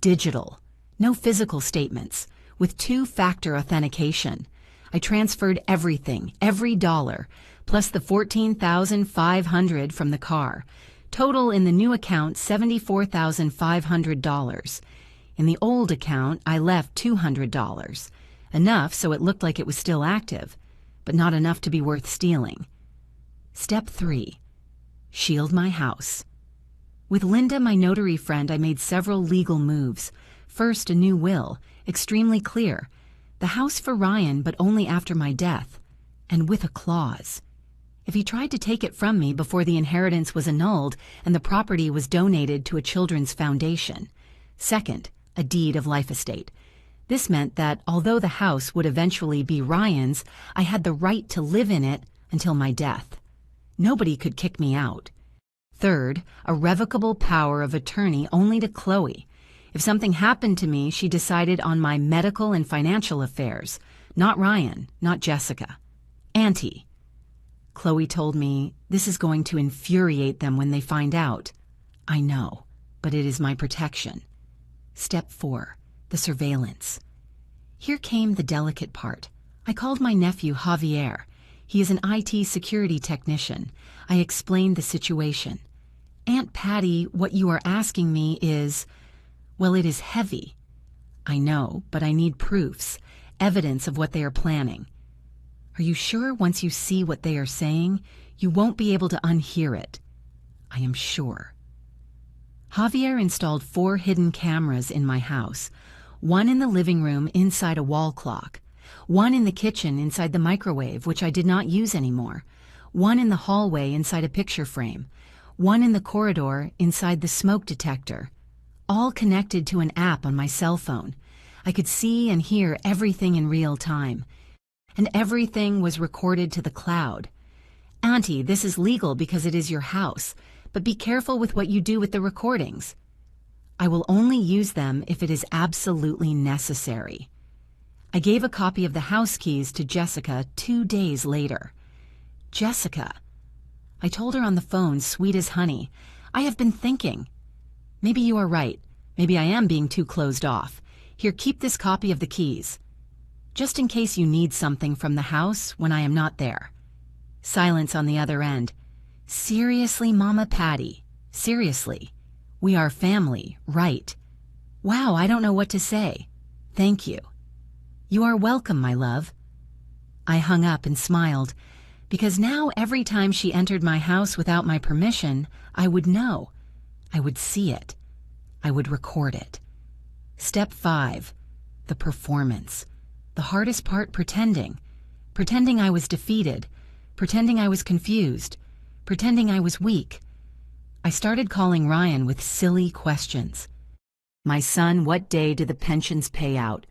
Digital. No physical statements. With 2-factor authentication. I transferred everything, every dollar, plus the $14,500 from the car. Total in the new account, $74,500. In the old account, I left $200. Enough so it looked like it was still active, but not enough to be worth stealing. Step 3. Shield my house. With Linda, my notary friend, I made several legal moves. First, a new will, extremely clear. The house for Ryan, but only after my death, and with a clause. If he tried to take it from me before the inheritance was annulled and the property was donated to a children's foundation. Second, a deed of life estate. This meant that although the house would eventually be Ryan's, I had the right to live in it until my death. Nobody could kick me out. Third, a revocable power of attorney only to Chloe. If something happened to me, she decided on my medical and financial affairs. Not Ryan, not Jessica. Auntie. Chloe told me, "This is going to infuriate them when they find out." I know, but it is my protection. Step 4. The surveillance. Here came the delicate part. I called my nephew Javier. He is an IT security technician. I explained the situation. "Aunt Patty, what you are asking me is..." "Well, it is heavy." "I know, but I need proofs, evidence of what they are planning." "Are you sure once you see what they are saying, you won't be able to unhear it?" "I am sure." Javier installed 4 hidden cameras in my house, one in the living room inside a wall clock, one in the kitchen inside the microwave, which I did not use anymore, one in the hallway inside a picture frame, one in the corridor inside the smoke detector, all connected to an app on my cell phone. I could see and hear everything in real time. And everything was recorded to the cloud. "Auntie, this is legal because it is your house, but be careful with what you do with the recordings." "I will only use them if it is absolutely necessary." I gave a copy of the house keys to Jessica 2 days later. "Jessica," I told her on the phone, sweet as honey, "I have been thinking. Maybe you are right. Maybe I am being too closed off. Here, keep this copy of the keys. Just in case you need something from the house when I am not there." Silence on the other end. "Seriously, Mama Patty? Seriously? We are family, right?" "Wow, I don't know what to say. Thank you." "You are welcome, my love." I hung up and smiled, because now every time she entered my house without my permission, I would know. I would see it. I would record it. Step 5. the performance. The hardest part, pretending. Pretending I was defeated. Pretending I was confused. Pretending I was weak. I started calling Ryan with silly questions. "My son, what day do the pensions pay out?"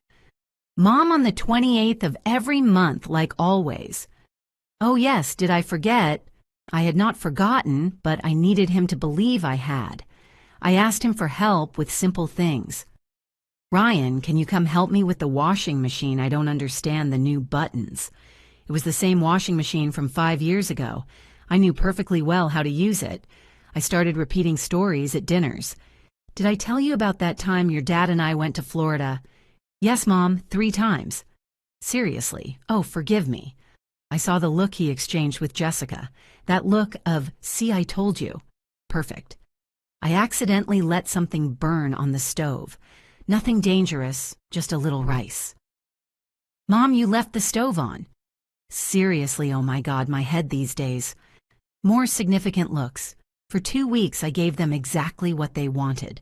"Mom, on the 28th of every month, like always." "Oh yes, did I forget?" I had not forgotten, but I needed him to believe I had. I asked him for help with simple things. "Ryan, can you come help me with the washing machine? I don't understand the new buttons." It was the same washing machine from 5 years ago. I knew perfectly well how to use it. I started repeating stories at dinners. "Did I tell you about that time your dad and I went to Florida?" "Yes, Mom, 3 times." "Seriously? Oh, forgive me." I saw the look he exchanged with Jessica. That look of, "See, I told you." Perfect. I accidentally let something burn on the stove. Nothing dangerous, just a little rice. "Mom, you left the stove on." Seriously, oh my God, my head these days. More significant looks. For 2 weeks, I gave them exactly what they wanted.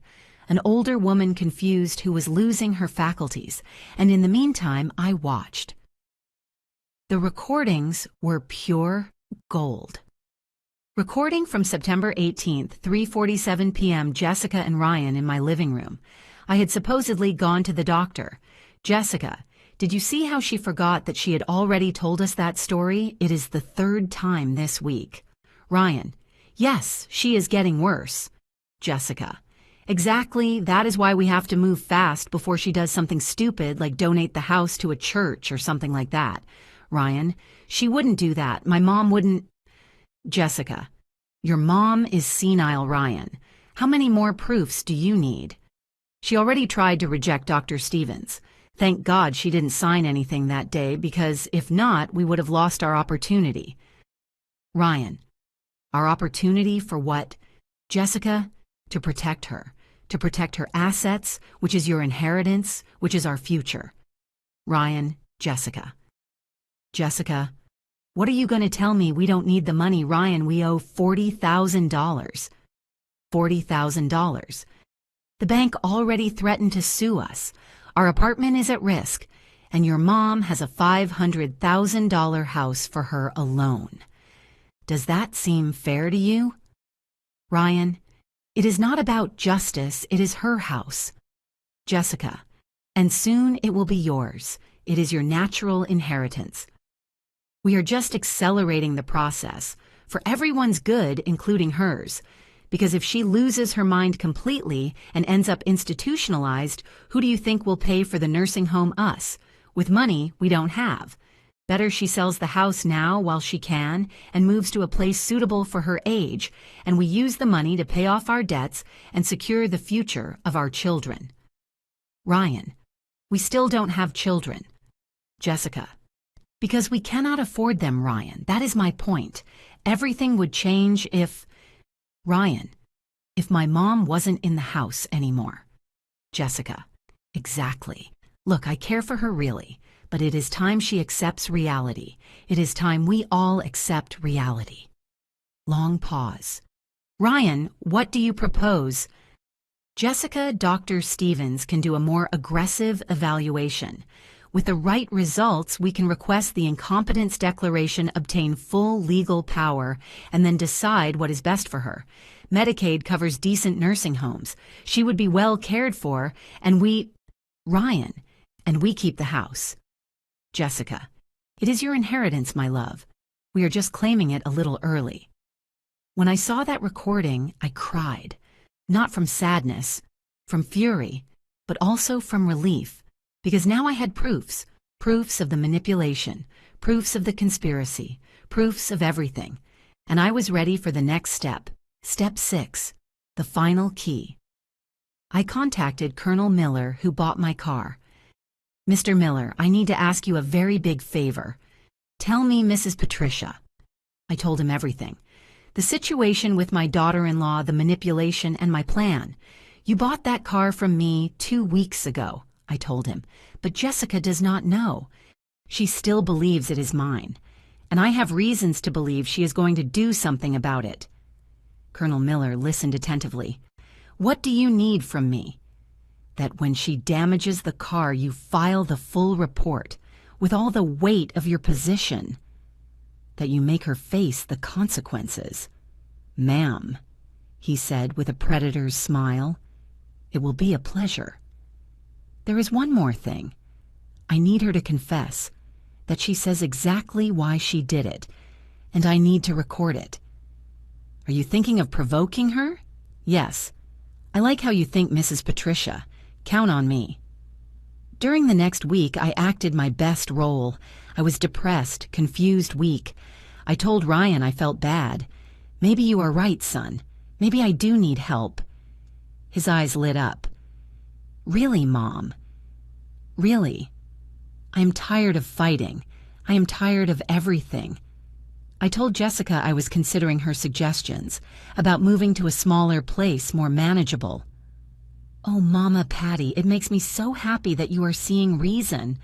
An older woman confused who was losing her faculties, and in the meantime, I watched. The recordings were pure gold. Recording from September 18th, 3:47 p.m. Jessica and Ryan in my living room. I had supposedly gone to the doctor. "Jessica, did you see how she forgot that she had already told us that story? It is the 3rd time this week." Ryan: "Yes, she is getting worse." Jessica: "Exactly, that is why we have to move fast before she does something stupid like donate the house to a church or something like that." Ryan: "She wouldn't do that. My mom wouldn't." Jessica: "Your mom is senile, Ryan. How many more proofs do you need?" She already tried to reject Dr. Stevens. Thank God she didn't sign anything that day, because if not, we would have lost our opportunity. Ryan: "Our opportunity for what?" Jessica: "To protect her. To protect her assets, which is your inheritance, which is our future." Ryan: "Jessica." Jessica: "What are you going to tell me we don't need the money? Ryan, we owe $40,000. $40,000. The bank already threatened to sue us. Our apartment is at risk, and your mom has a $500,000 house for her alone. Does that seem fair to you?" Ryan: "It is not about justice, it is her house." Jessica: "And soon it will be yours. It is your natural inheritance. We are just accelerating the process, for everyone's good, including hers. Because if she loses her mind completely and ends up institutionalized, who do you think will pay for the nursing home? Us, with money we don't have. Better she sells the house now while she can and moves to a place suitable for her age, and we use the money to pay off our debts and secure the future of our children." Ryan: "We still don't have children." Jessica: "Because we cannot afford them, Ryan. That is my point. Everything would change if..." Ryan: "If my mom wasn't in the house anymore." Jessica: "Exactly. Look, I care for her really, but it is time she accepts reality. It is time we all accept reality." Long pause. Ryan: "What do you propose?" Jessica, Dr. Stevens can do a more aggressive evaluation. With the right results, we can request the incompetence declaration, obtain full legal power, and then decide what is best for her. Medicaid covers decent nursing homes. She would be well cared for, and Ryan: "And we keep the house." Jessica: "It is your inheritance, my love. We are just claiming it a little early." When I saw that recording, I cried. Not from sadness, from fury, but also from relief. Because now I had proofs of the manipulation, proofs of the conspiracy, proofs of everything. And I was ready for the next step, step 6, the final key. I contacted Colonel Miller, who bought my car. "Mr. Miller, I need to ask you a very big favor. Tell me, Mrs. Patricia." I told him everything. The situation with my daughter-in-law, the manipulation, and my plan. "You bought that car from me 2 weeks ago." I told him, "but Jessica does not know. She still believes it is mine, and I have reasons to believe she is going to do something about it." Colonel Miller listened attentively. "What do you need from me?" that when she damages the car, you file the full report with all the weight of your position, that you make her face the consequences. Ma'am, he said with a predator's smile, it will be a pleasure. There is one more thing. I need her to confess that she says exactly why she did it, and I need to record it. Are you thinking of provoking her? Yes. I like how you think, Mrs. Patricia. Count on me. During the next week, I acted my best role. I was depressed, confused, weak. I told Ryan I felt bad. Maybe you are right, son. Maybe I do need help. His eyes lit up. Really, Mom? Really? I am tired of fighting. I am tired of everything. I told Jessica I was considering her suggestions about moving to a smaller place, more manageable. Oh, Mama Patty, it makes me so happy that you are seeing reason.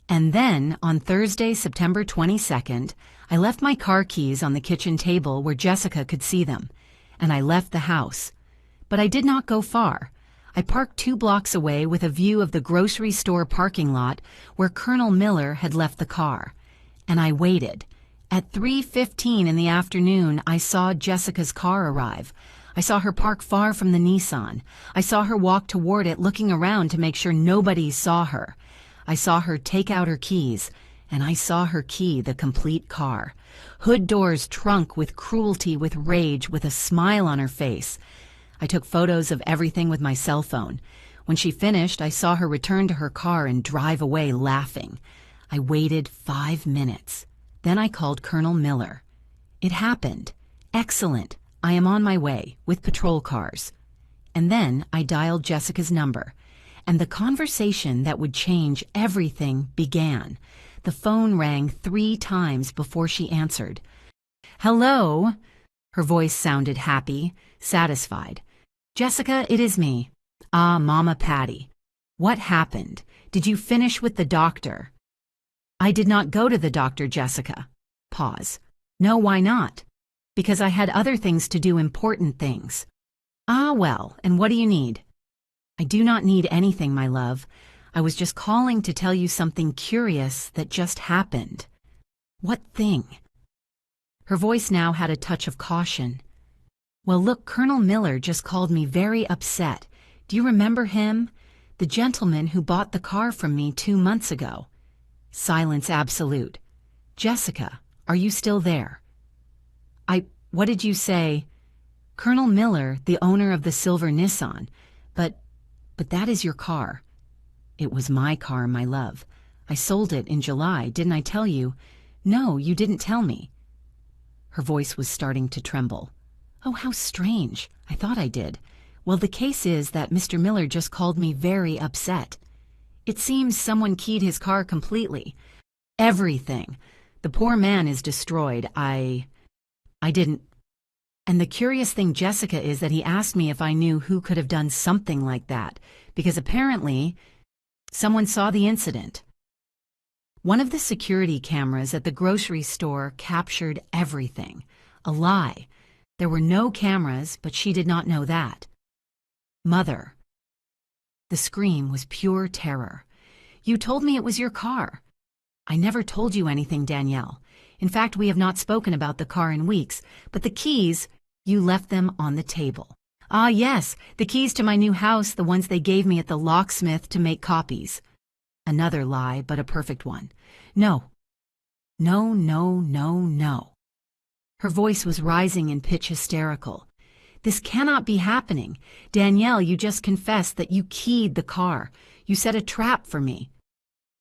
And then, on Thursday, September 22nd, I left my car keys on the kitchen table where Jessica could see them, and I left the house. But I did not go far. I parked 2 blocks away with a view of the grocery store parking lot where Colonel Miller had left the car, and I waited. At 3:15 in the afternoon, I saw Jessica's car arrive. I saw her park far from the Nissan. I saw her walk toward it, looking around to make sure nobody saw her. I saw her take out her keys, and I saw her key the complete car. Hood doors, trunk, with cruelty, with rage, with a smile on her face. I took photos of everything with my cell phone. When she finished, I saw her return to her car and drive away laughing. I waited 5 minutes. Then I called Colonel Miller. It happened. Excellent. I am on my way, with patrol cars. And then I dialed Jessica's number, and the conversation that would change everything began. The phone rang 3 times before she answered. Hello? Her voice sounded happy, satisfied. Jessica, it is me. Ah, Mama Patty. What happened? Did you finish with the doctor? I did not go to the doctor, Jessica. Pause. No, why not? Because I had other things to do, important things. Ah, well, and what do you need? I do not need anything, my love. I was just calling to tell you something curious that just happened. What thing? Her voice now had a touch of caution. Well, look, Colonel Miller just called me very upset. Do you remember him? The gentleman who bought the car from me 2 months ago. Silence absolute. Jessica, are you still there? What did you say? Colonel Miller, the owner of the silver Nissan. But that is your car. It was my car, my love. I sold it in July, didn't I tell you? No, you didn't tell me. Her voice was starting to tremble. Oh, how strange. I thought I did. Well, the case is that Mr. Miller just called me very upset. It seems someone keyed his car completely. Everything. The poor man is destroyed. I didn't. And the curious thing, Jessica, is that he asked me if I knew who could have done something like that, because apparently someone saw the incident. One of the security cameras at the grocery store captured everything. A lie. There were no cameras, but she did not know that. Mother. The scream was pure terror. You told me it was your car. I never told you anything, Danielle. In fact, we have not spoken about the car in weeks, but the keys, you left them on the table. Ah, yes, the keys to my new house, the ones they gave me at the locksmith to make copies. Another lie, but a perfect one. No. No, no, no, no. Her voice was rising in pitch, hysterical. This cannot be happening. Danielle, you just confessed that you keyed the car. You set a trap for me.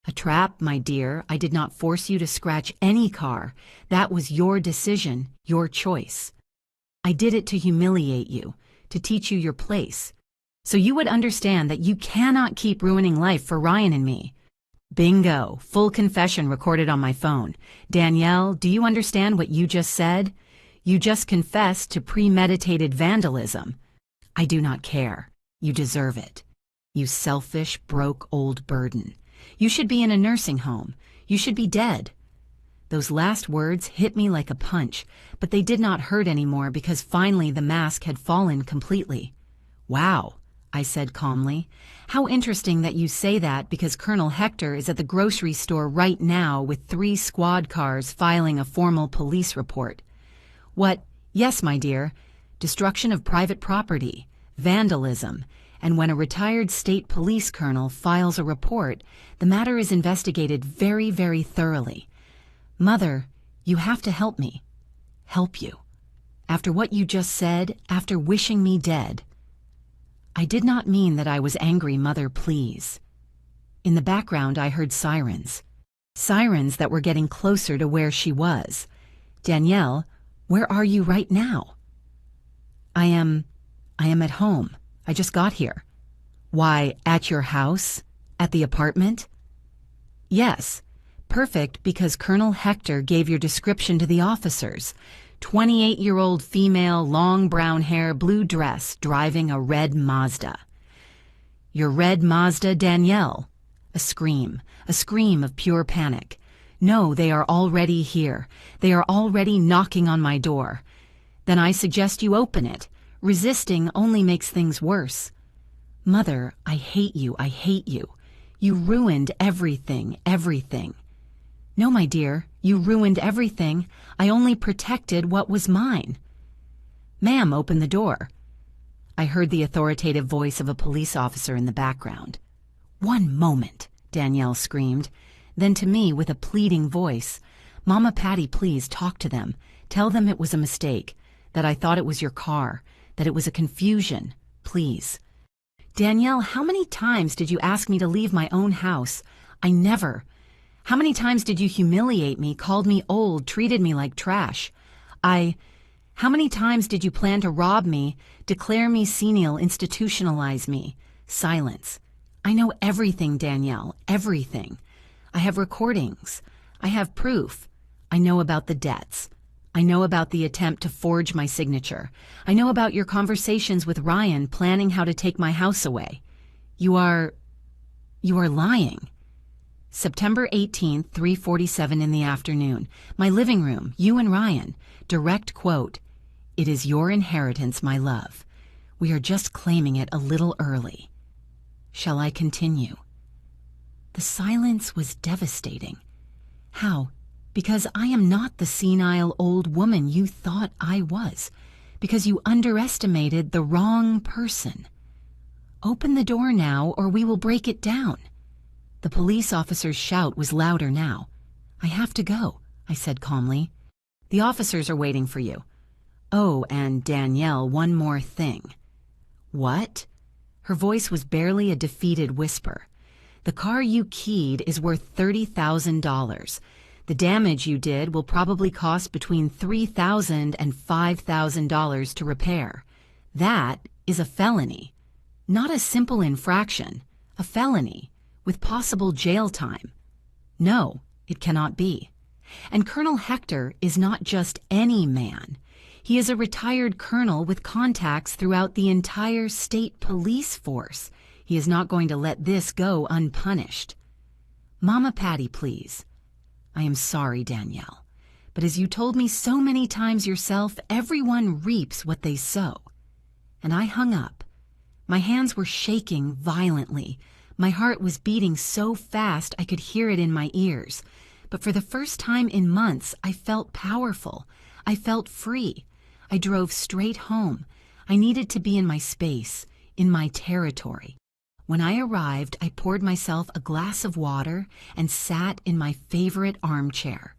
A trap, my dear. I did not force you to scratch any car. That was your decision, your choice. I did it to humiliate you, to teach you your place, so you would understand that you cannot keep ruining life for Ryan and me. Bingo, full confession recorded on my phone. Danielle, do you understand what you just said? You just confessed to premeditated vandalism. I do not care. You deserve it. You selfish, broke old burden. You should be in a nursing home. You should be dead. Those last words hit me like a punch, but they did not hurt anymore because finally the mask had fallen completely. Wow, I said calmly. How interesting that you say that, because Colonel Hector is at the grocery store right now with 3 squad cars filing a formal police report. What? Yes, my dear. Destruction of private property, vandalism, and when a retired state police colonel files a report, the matter is investigated very, very thoroughly. Mother, you have to help me. Help you. After what you just said, after wishing me dead. I did not mean that I was angry, Mother, please. In the background, I heard sirens. Sirens that were getting closer to where she was. Danielle, where are you right now? I am at home. I just got here. Why, at your house? At the apartment? Yes. Perfect, because Colonel Hector gave your description to the officers. 28-year-old female, long brown hair, blue dress, driving a red Mazda. Your red Mazda, Danielle? A scream of pure panic. No, they are already here. They are already knocking on my door. Then I suggest you open it. Resisting only makes things worse. Mother, I hate you, I hate you. You ruined everything, everything. No, my dear, you ruined everything. I only protected what was mine. Ma'am, open the door. I heard the authoritative voice of a police officer in the background. One moment, Danielle screamed. Then to me, with a pleading voice, Mama Patty, please talk to them. Tell them it was a mistake, that I thought it was your car, that it was a confusion, please. Danielle, how many times did you ask me to leave my own house? I never. How many times did you humiliate me, called me old, treated me like trash? How many times did you plan to rob me, declare me senile, institutionalize me? Silence. I know everything, Danielle, everything. I have recordings. I have proof. I know about the debts. I know about the attempt to forge my signature. I know about your conversations with Ryan planning how to take my house away. You are lying. September 18th, 3:47 in the afternoon. My living room, you and Ryan. Direct quote, "It is your inheritance, my love. We are just claiming it a little early." Shall I continue? The silence was devastating. How? Because I am not the senile old woman you thought I was. Because you underestimated the wrong person. Open the door now, or we will break it down. The police officer's shout was louder now. I have to go, I said calmly. The officers are waiting for you. Oh, and Danielle, one more thing. What? Her voice was barely a defeated whisper. The car you keyed is worth $30,000. The damage you did will probably cost between $3,000 and $5,000 to repair. That is a felony. Not a simple infraction, a felony, with possible jail time. No, it cannot be. And Colonel Hector is not just any man. He is a retired colonel with contacts throughout the entire state police force. He is not going to let this go unpunished. Mama Patty, please. I am sorry, Danielle, but as you told me so many times yourself, everyone reaps what they sow. And I hung up. My hands were shaking violently. My heart was beating so fast I could hear it in my ears. But for the first time in months, I felt powerful. I felt free. I drove straight home. I needed to be in my space, in my territory. When I arrived, I poured myself a glass of water and sat in my favorite armchair.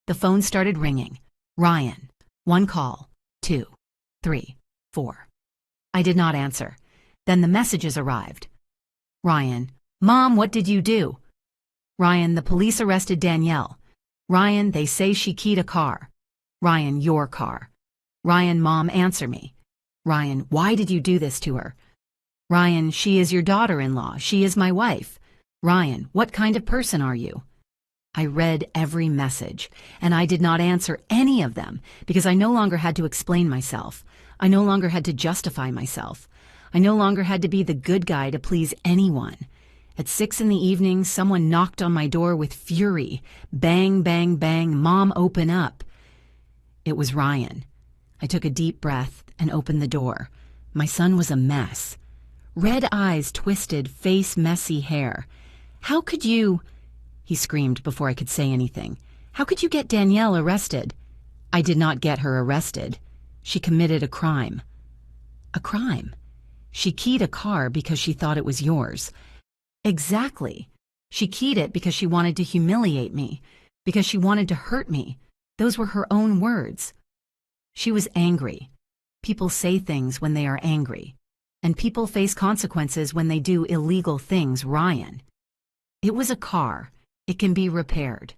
The phone started ringing. Ryan. 1 call. 2, 3, 4. I did not answer. Then the messages arrived. Ryan. Mom, what did you do? Ryan, the police arrested Danielle. Ryan, they say she keyed a car. Ryan, your car. Ryan, Mom, answer me. Ryan, why did you do this to her? Ryan, she is your daughter-in-law. She is my wife. Ryan, what kind of person are you? I read every message, and I did not answer any of them because I no longer had to explain myself. I no longer had to justify myself. I no longer had to be the good guy to please anyone. At 6 in the evening, someone knocked on my door with fury. Bang, bang, bang, Mom, open up. It was Ryan. I took a deep breath and opened the door. My son was a mess. Red eyes twisted, face messy hair. "How could you—" He screamed before I could say anything. "How could you get Danielle arrested?" "I did not get her arrested. She committed a crime." "A crime? She keyed a car because she thought it was yours." "Exactly. She keyed it because she wanted to humiliate me, because she wanted to hurt me. Those were her own words." She was angry. People say things when they are angry. And people face consequences when they do illegal things, Ryan. It was a car. It can be repaired.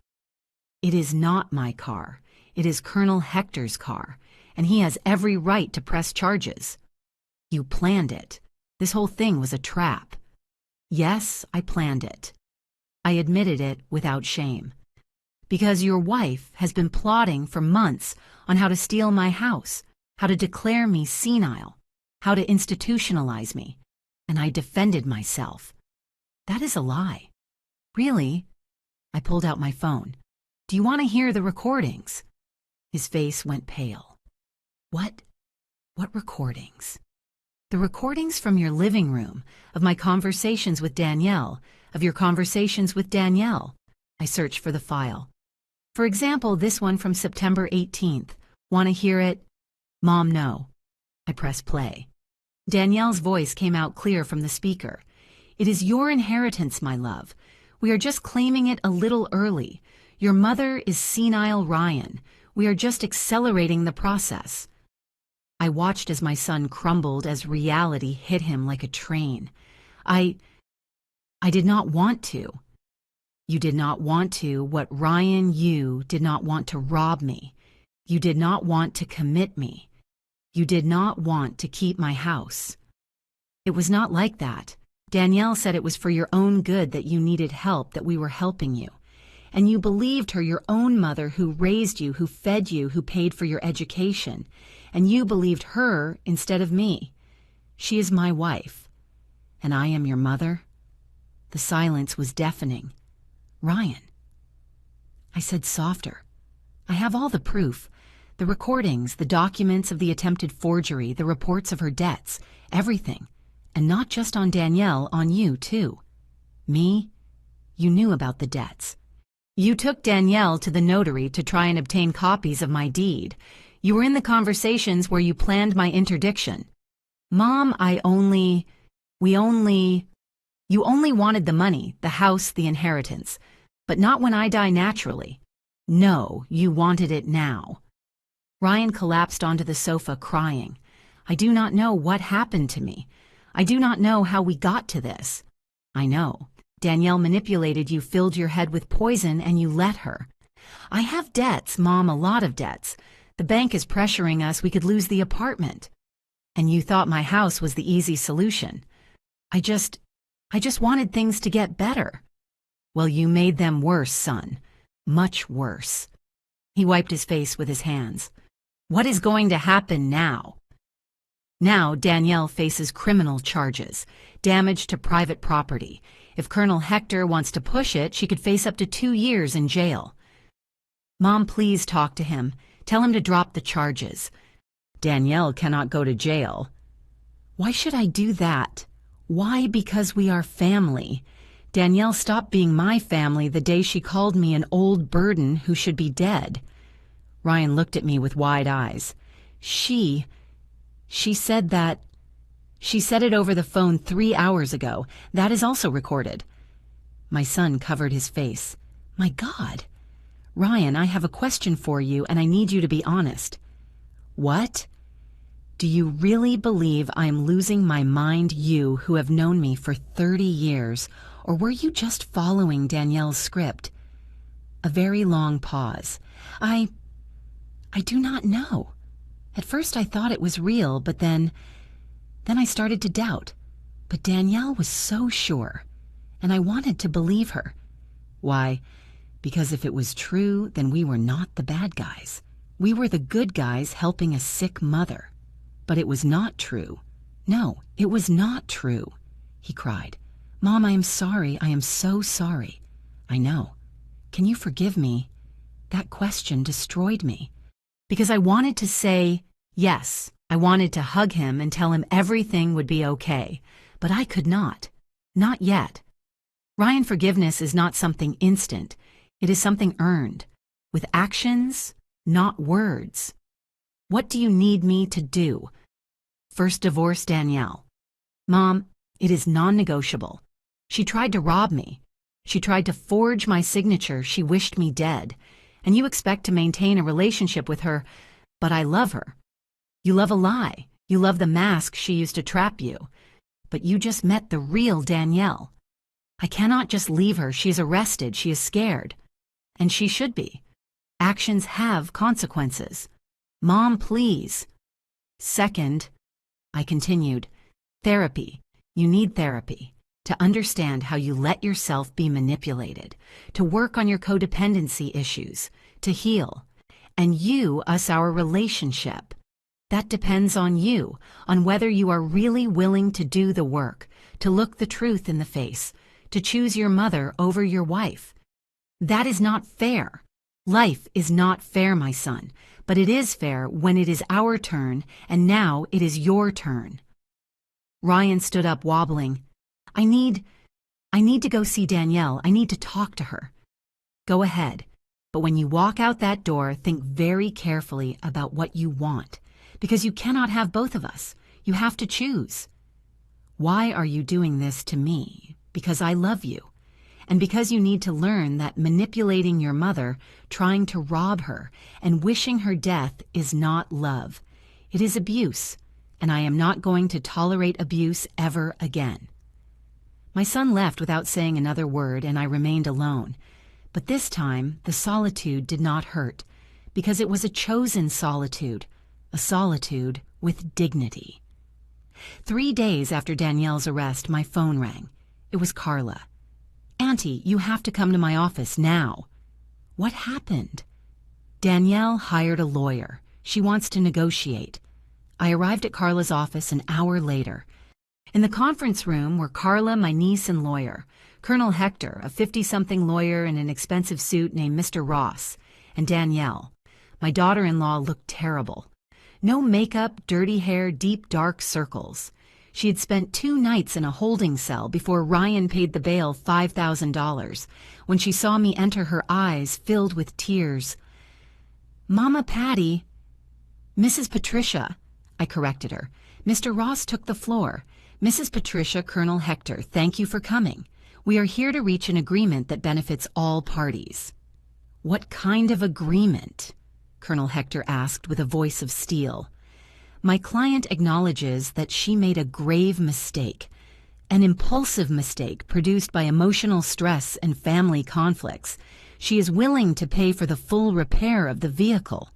It is not my car. It is Colonel Hector's car, and he has every right to press charges. You planned it. This whole thing was a trap. Yes, I planned it. I admitted it without shame. Because your wife has been plotting for months on how to steal my house, how to declare me senile, how to institutionalize me, and I defended myself. That is a lie. Really? I pulled out my phone. "Do you want to hear the recordings?" His face went pale. What recordings?" "The recordings from your living room, of my conversations with Danielle, of your conversations with Danielle." I searched for the file. "For example, this one from September 18th. Want to hear it?" "Mom, no." I pressed play. Danielle's voice came out clear from the speaker. "It is your inheritance, my love. We are just claiming it a little early. Your mother is senile Ryan. We are just accelerating the process." I watched as my son crumbled as reality hit him like a train. I did not want to. You did not want to what Ryan, you did not want to rob me. You did not want to commit me. You did not want to keep my house. It was not like that. Danielle said it was for your own good that you needed help, that we were helping you. And you believed her, your own mother who raised you, who fed you, who paid for your education. And you believed her instead of me. She is my wife. And I am your mother. The silence was deafening. "Ryan." I said softer. "I have all the proof. The recordings, the documents of the attempted forgery, the reports of her debts, everything. And not just on Danielle, on you too. Me? You knew about the debts. You took Danielle to the notary to try and obtain copies of my deed. You were in the conversations where you planned my interdiction. Mom, you only wanted the money, the house, the inheritance. But not when I die naturally. No, you wanted it now." Ryan collapsed onto the sofa crying. "I do not know what happened to me. I do not know how we got to this. I know. Danielle manipulated you, filled your head with poison, and you let her. I have debts, Mom, a lot of debts. The bank is pressuring us. We could lose the apartment. And you thought my house was the easy solution. I just wanted things to get better. Well, you made them worse, son. Much worse." He wiped his face with his hands. "What is going to happen now?" Now Danielle faces criminal charges, damage to private property. If Colonel Hector wants to push it, she could face up to 2 years in jail. Mom, please talk to him. Tell him to drop the charges. Danielle cannot go to jail. Why should I do that? Why? Because we are family. Danielle stopped being my family the day she called me an old burden who should be dead. Ryan looked at me with wide eyes. She said that. She said it over the phone 3 hours ago. That is also recorded. My son covered his face. My God. Ryan, I have a question for you, and I need you to be honest. What? Do you really believe I am losing my mind, you who have known me for 30 years, or were you just following Danielle's script? A very long pause. I do not know. At first I thought it was real, but then I started to doubt. But Danielle was so sure, and I wanted to believe her. Why? Because if it was true, then we were not the bad guys. We were the good guys helping a sick mother. But it was not true. No, it was not true, he cried. Mom, I am sorry. I am so sorry. I know. Can you forgive me? That question destroyed me. Because I wanted to say yes. I wanted to hug him and tell him everything would be okay. but I could not. Not yet. Ryan, forgiveness is not something instant. It is something earned, with actions, not words. What do you need me to do? First, divorce Danielle. Mom, it is non-negotiable. She tried to rob me. She tried to forge my signature. She wished me dead. And you expect to maintain a relationship with her, but I love her. You love a lie. You love the mask she used to trap you. But you just met the real Danielle. I cannot just leave her. She is arrested. She is scared. And she should be. Actions have consequences. Mom, please. Second, I continued, therapy. You need therapy to understand how you let yourself be manipulated, to work on your codependency issues, to heal. And our relationship. That depends on you, on whether you are really willing to do the work, to look the truth in the face, to choose your mother over your wife. That is not fair. Life is not fair, my son, but it is fair when it is our turn, and now it is your turn. Ryan stood up, wobbling. I need to go see Danielle. I need to talk to her. Go ahead, but when you walk out that door, think very carefully about what you want, because you cannot have both of us. You have to choose. Why are you doing this to me? Because I love you. And because you need to learn that manipulating your mother, trying to rob her, and wishing her death is not love. It is abuse, and I am not going to tolerate abuse ever again. My son left without saying another word, and I remained alone. But this time, the solitude did not hurt, because it was a chosen solitude, a solitude with dignity. 3 days after Danielle's arrest, my phone rang. It was Carla. Auntie, you have to come to my office now. What happened? Danielle hired a lawyer. She wants to negotiate. I arrived at Carla's office an hour later. In the conference room were Carla, my niece and lawyer, Colonel Hector, a 50-something lawyer in an expensive suit named Mr. Ross, and Danielle. My daughter-in-law looked terrible. No makeup, dirty hair, deep dark circles. She had spent 2 nights in a holding cell before Ryan paid the bail $5,000. When she saw me enter, her eyes filled with tears. Mama Patty. Mrs. Patricia, I corrected her. Mr. Ross took the floor. Mrs. Patricia, Colonel Hector, thank you for coming. We are here to reach an agreement that benefits all parties. What kind of agreement? Colonel Hector asked with a voice of steel. My client acknowledges that she made a grave mistake, an impulsive mistake produced by emotional stress and family conflicts. She is willing to pay for the full repair of the vehicle.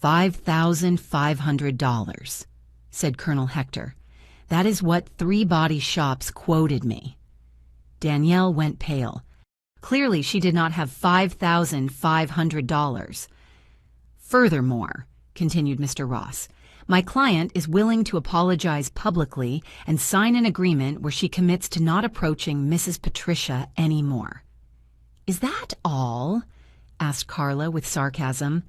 $5,500, said Colonel Hector. That is what 3 body shops quoted me. Danielle went pale. Clearly she did not have $5,500. Furthermore, continued Mr. Ross, my client is willing to apologize publicly and sign an agreement where she commits to not approaching Mrs. Patricia anymore. Is that all? Asked Carla with sarcasm.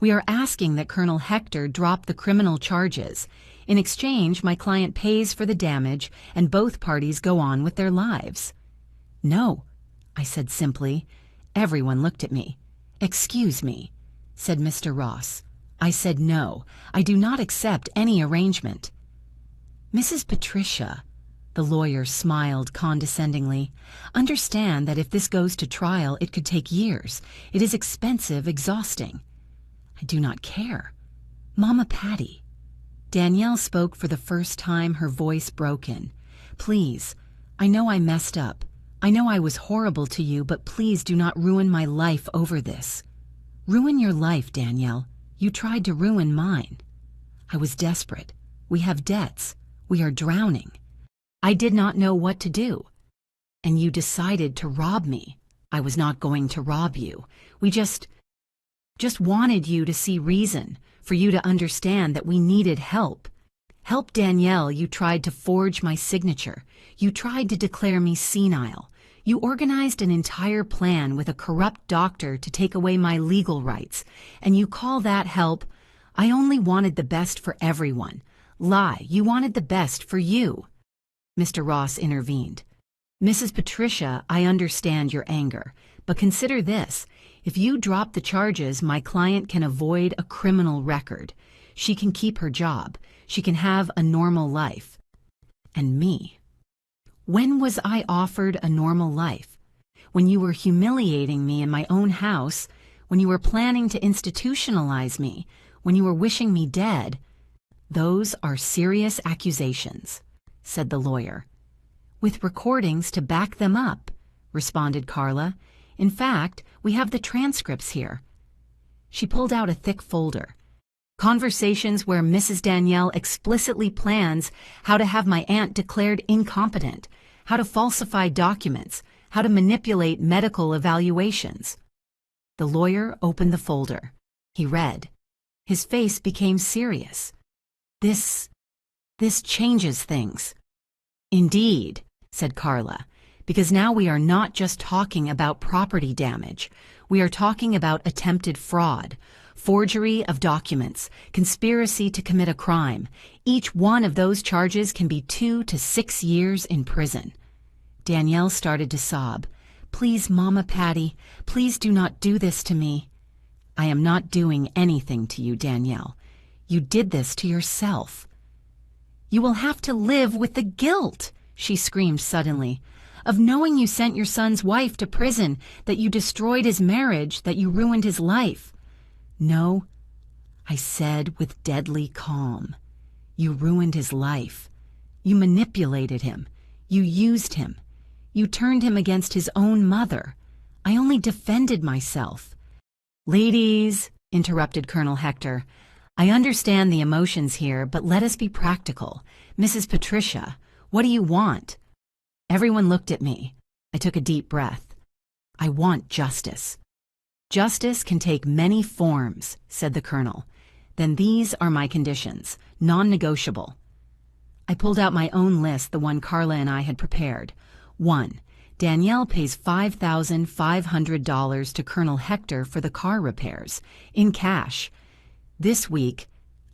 We are asking that Colonel Hector drop the criminal charges. In exchange, my client pays for the damage and both parties go on with their lives. No, I said simply. Everyone looked at me. Excuse me, said Mr. Ross. I said no, I do not accept any arrangement. Mrs. Patricia, the lawyer smiled condescendingly, understand that if this goes to trial, it could take years. It is expensive, exhausting. I do not care. Mama Patty. Danielle spoke for the first time, her voice broken. Please, I know I messed up. I know I was horrible to you, but please do not ruin my life over this. Ruin your life, Danielle. You tried to ruin mine. I was desperate. We have debts. We are drowning. I did not know what to do. And you decided to rob me. I was not going to rob you. We just wanted you to see reason, for you to understand that we needed help. Help Danielle, you tried to forge my signature. You tried to declare me senile. You organized an entire plan with a corrupt doctor to take away my legal rights, and you call that help? I only wanted the best for everyone. Lie, you wanted the best for you. Mr. Ross intervened. Mrs. Patricia, I understand your anger, but consider this. If you drop the charges, my client can avoid a criminal record. She can keep her job. She can have a normal life. And me. When was I offered a normal life? When you were humiliating me in my own house, when you were planning to institutionalize me, when you were wishing me dead. Those are serious accusations, said the lawyer. With recordings to back them up, responded Carla. In fact, we have the transcripts here. She pulled out a thick folder. Conversations where Mrs. Danielle explicitly plans how to have my aunt declared incompetent, how to falsify documents, how to manipulate medical evaluations. The lawyer opened the folder. He read. His face became serious. This changes things. Indeed, said Carla, because now we are not just talking about property damage. We are talking about attempted fraud, forgery of documents, conspiracy to commit a crime. Each one of those charges can be 2 to 6 years in prison. Danielle started to sob. Please, Mama Patty, please do not do this to me. I am not doing anything to you, Danielle. You did this to yourself. You will have to live with the guilt, she screamed suddenly, of knowing you sent your son's wife to prison, that you destroyed his marriage, that you ruined his life. No, I said with deadly calm. You ruined his life. You manipulated him. You used him. You turned him against his own mother. I only defended myself. Ladies, interrupted Colonel Hector, I understand the emotions here, but let us be practical. Mrs. Patricia, what do you want? Everyone looked at me. I took a deep breath. I want justice. Justice can take many forms, said the colonel. Then these are my conditions, non-negotiable. I pulled out my own list, the one Carla and I had prepared. 1. Danielle pays $5,500 to Colonel Hector for the car repairs, in cash. This week,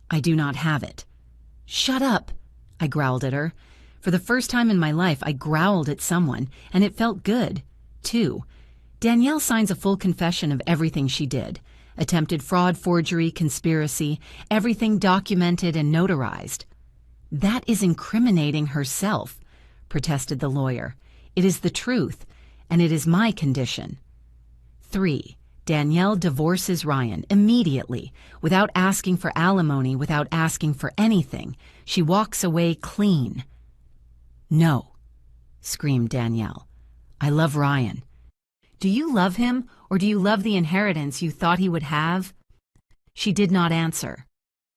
I do not have it. Shut up, I growled at her. For the first time in my life, I growled at someone, and it felt good. 2. Danielle signs a full confession of everything she did. Attempted fraud, forgery, conspiracy, everything documented and notarized. That is incriminating herself, protested the lawyer. It is the truth, and it is my condition. 3. Danielle divorces Ryan immediately, without asking for alimony, without asking for anything. She walks away clean. No, screamed Danielle. I love Ryan. Do you love him, or do you love the inheritance you thought he would have? She did not answer.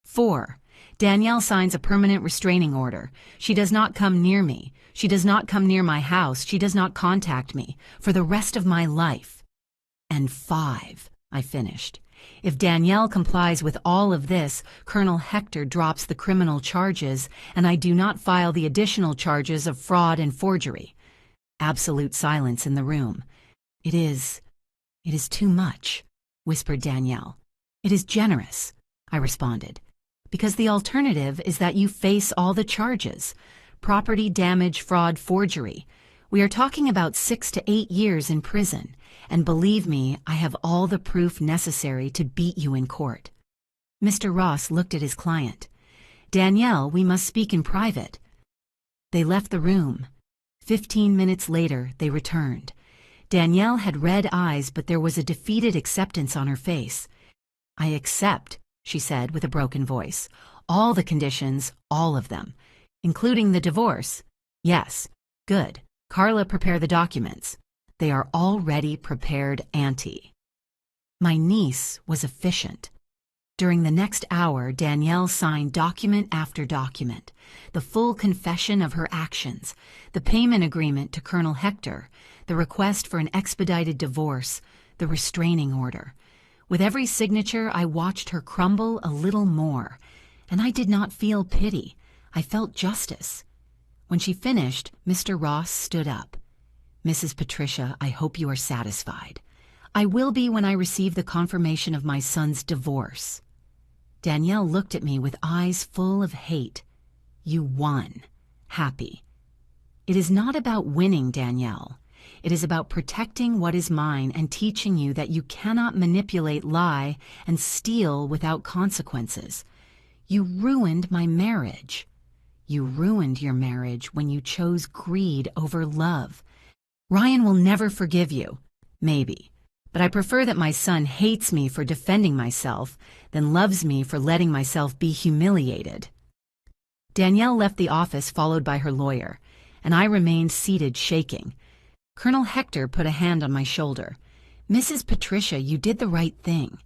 4. Danielle signs a permanent restraining order. She does not come near me. She does not come near my house. She does not contact me for the rest of my life. And 5, I finished. If Danielle complies with all of this, Colonel Hector drops the criminal charges, and I do not file the additional charges of fraud and forgery. Absolute silence in the room. It is too much, whispered Danielle. It is generous, I responded, because the alternative is that you face all the charges. Property damage, fraud, forgery. We are talking about 6 to 8 years in prison. And believe me, I have all the proof necessary to beat you in court. Mr. Ross looked at his client. Danielle, we must speak in private. They left the room. 15 minutes later, they returned. Danielle had red eyes, but there was a defeated acceptance on her face. I accept, she said with a broken voice. All the conditions, all of them. Including the divorce. Yes. Good. Carla, prepare the documents. They are already prepared, Auntie. My niece was efficient. During the next hour, Danielle signed document after document, the full confession of her actions, the payment agreement to Colonel Hector, the request for an expedited divorce, the restraining order. With every signature, I watched her crumble a little more, and I did not feel pity. I felt justice. When she finished, Mr. Ross stood up. Mrs. Patricia, I hope you are satisfied. I will be when I receive the confirmation of my son's divorce. Danielle looked at me with eyes full of hate. You won. Happy. It is not about winning, Danielle. It is about protecting what is mine and teaching you that you cannot manipulate, lie, and steal without consequences. You ruined my marriage. You ruined your marriage when you chose greed over love. Ryan will never forgive you. Maybe. But I prefer that my son hates me for defending myself than loves me for letting myself be humiliated. Danielle left the office followed by her lawyer, and I remained seated shaking. Colonel Hector put a hand on my shoulder. "Mrs. Patricia, you did the right thing."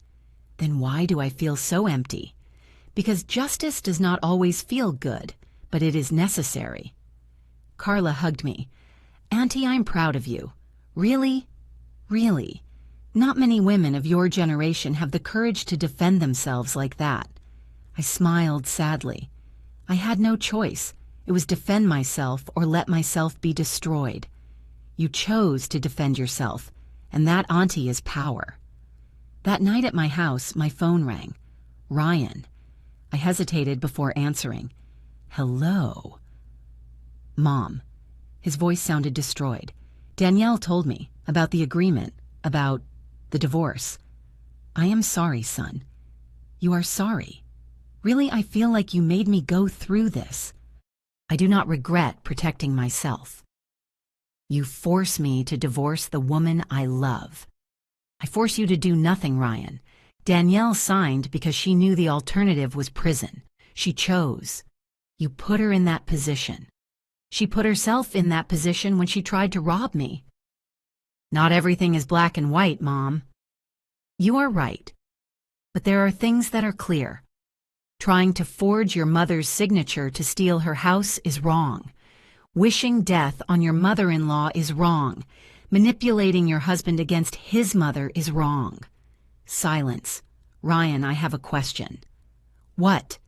Then why do I feel so empty? Because justice does not always feel good, but it is necessary. Carla hugged me. "Auntie, I'm proud of you. Really? Really. Not many women of your generation have the courage to defend themselves like that." I smiled sadly. I had no choice. It was defend myself or let myself be destroyed. You chose to defend yourself, and that, auntie, is power. That night at my house, my phone rang. Ryan. I hesitated before answering. "Hello." "Mom." His voice sounded destroyed. "Danielle told me about the agreement, about the divorce." "I am sorry, son." "You are sorry? Really, I feel like you made me go through this." "I do not regret protecting myself." "You force me to divorce the woman I love." "I force you to do nothing, Ryan. Danielle signed because she knew the alternative was prison. She chose. You put her in that position. She put herself in that position when she tried to rob me." "Not everything is black and white, Mom." "You are right. But there are things that are clear. Trying to forge your mother's signature to steal her house is wrong. Wishing death on your mother-in-law is wrong. Manipulating your husband against his mother is wrong." Silence. "Ryan, I have a question." "What?"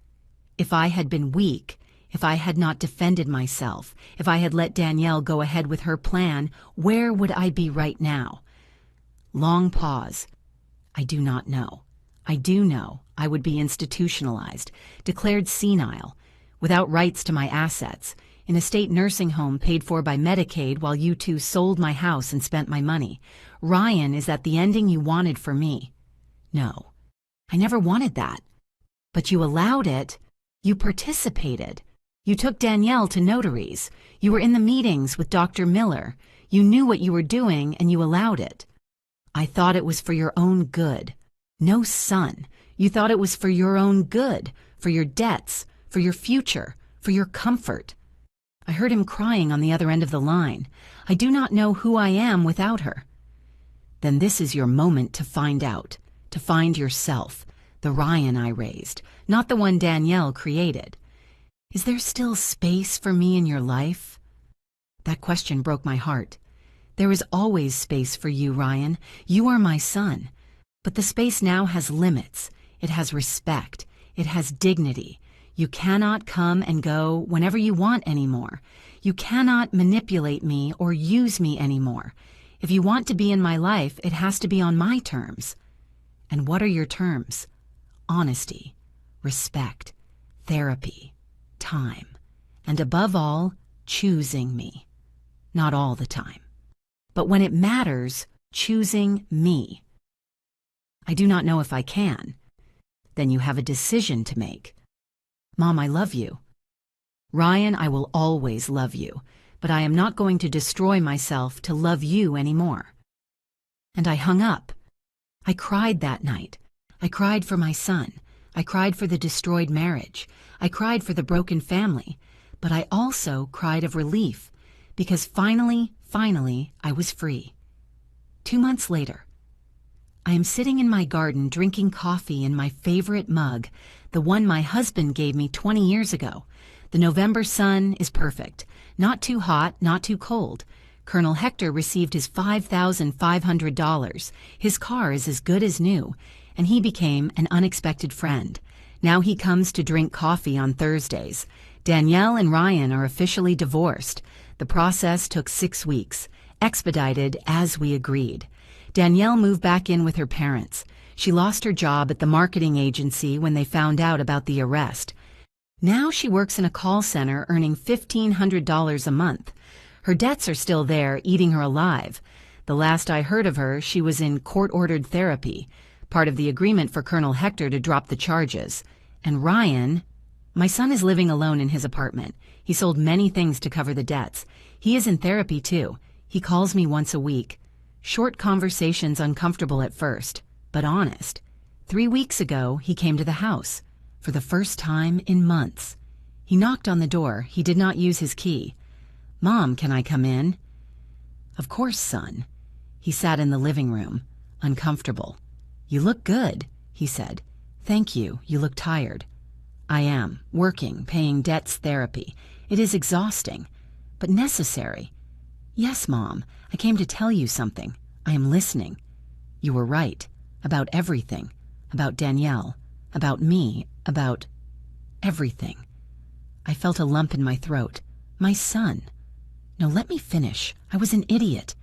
"If I had been weak, if I had not defended myself, if I had let Danielle go ahead with her plan, where would I be right now?" Long pause. "I do not know. I do know I would be institutionalized, declared senile, without rights to my assets, in a state nursing home paid for by Medicaid while you two sold my house and spent my money. Ryan, is that the ending you wanted for me?" "No. I never wanted that." "But you allowed it. You participated. You took Danielle to notaries. You were in the meetings with Dr. Miller. You knew what you were doing and you allowed it." "I thought it was for your own good." "No, son. You thought it was for your own good, for your debts, for your future, for your comfort." I heard him crying on the other end of the line. "I do not know who I am without her." "Then this is your moment to find out, to find yourself, the Ryan I raised, not the one Danielle created. Is there still space for me in your life?" That question broke my heart. There is always space for you, Ryan. You are my son. But the space now has limits. It has respect. It has dignity. You cannot come and go whenever you want anymore. You cannot manipulate me or use me anymore. If you want to be in my life, it has to be on my terms. And what are your terms? Honesty, respect, therapy, time, and above all, choosing me. Not all the time. But when it matters, choosing me. I do not know if I can. Then you have a decision to make. Mom, I love you. Ryan, I will always love you, but I am not going to destroy myself to love you anymore. And I hung up. I cried that night. I cried for my son. I cried for the destroyed marriage. I cried for the broken family. But I also cried of relief, because finally, I was free. 2 months later, I am sitting in my garden drinking coffee in my favorite mug, the one my husband gave me 20 years ago. The November sun is perfect. Not too hot, not too cold. Colonel Hector received his $5,500. His car is as good as new, and he became an unexpected friend. Now he comes to drink coffee on Thursdays. Danielle and Ryan are officially divorced. The process took 6 weeks, expedited as we agreed. Danielle moved back in with her parents. She lost her job at the marketing agency when they found out about the arrest. Now she works in a call center earning $1,500 a month. Her debts are still there, eating her alive. The last I heard of her, she was in court-ordered therapy, part of the agreement for Colonel Hector to drop the charges. And Ryan, my son is living alone in his apartment. He sold many things to cover the debts. He is in therapy too. He calls me once a week. Short conversations, uncomfortable at first, but honest. 3 weeks ago, he came to the house. For the first time in months. He knocked on the door. He did not use his key. "Mom, can I come in?" "Of course, son." He sat in the living room, uncomfortable. "You look good," he said. "Thank you. You look tired." "I am. Working, paying debts, therapy. It is exhausting, but necessary." "Yes, Mom. I came to tell you something. I am listening." "You were right. About everything. About Danielle. About me. About everything." I felt a lump in my throat. My son. No, let me finish. I was an idiot.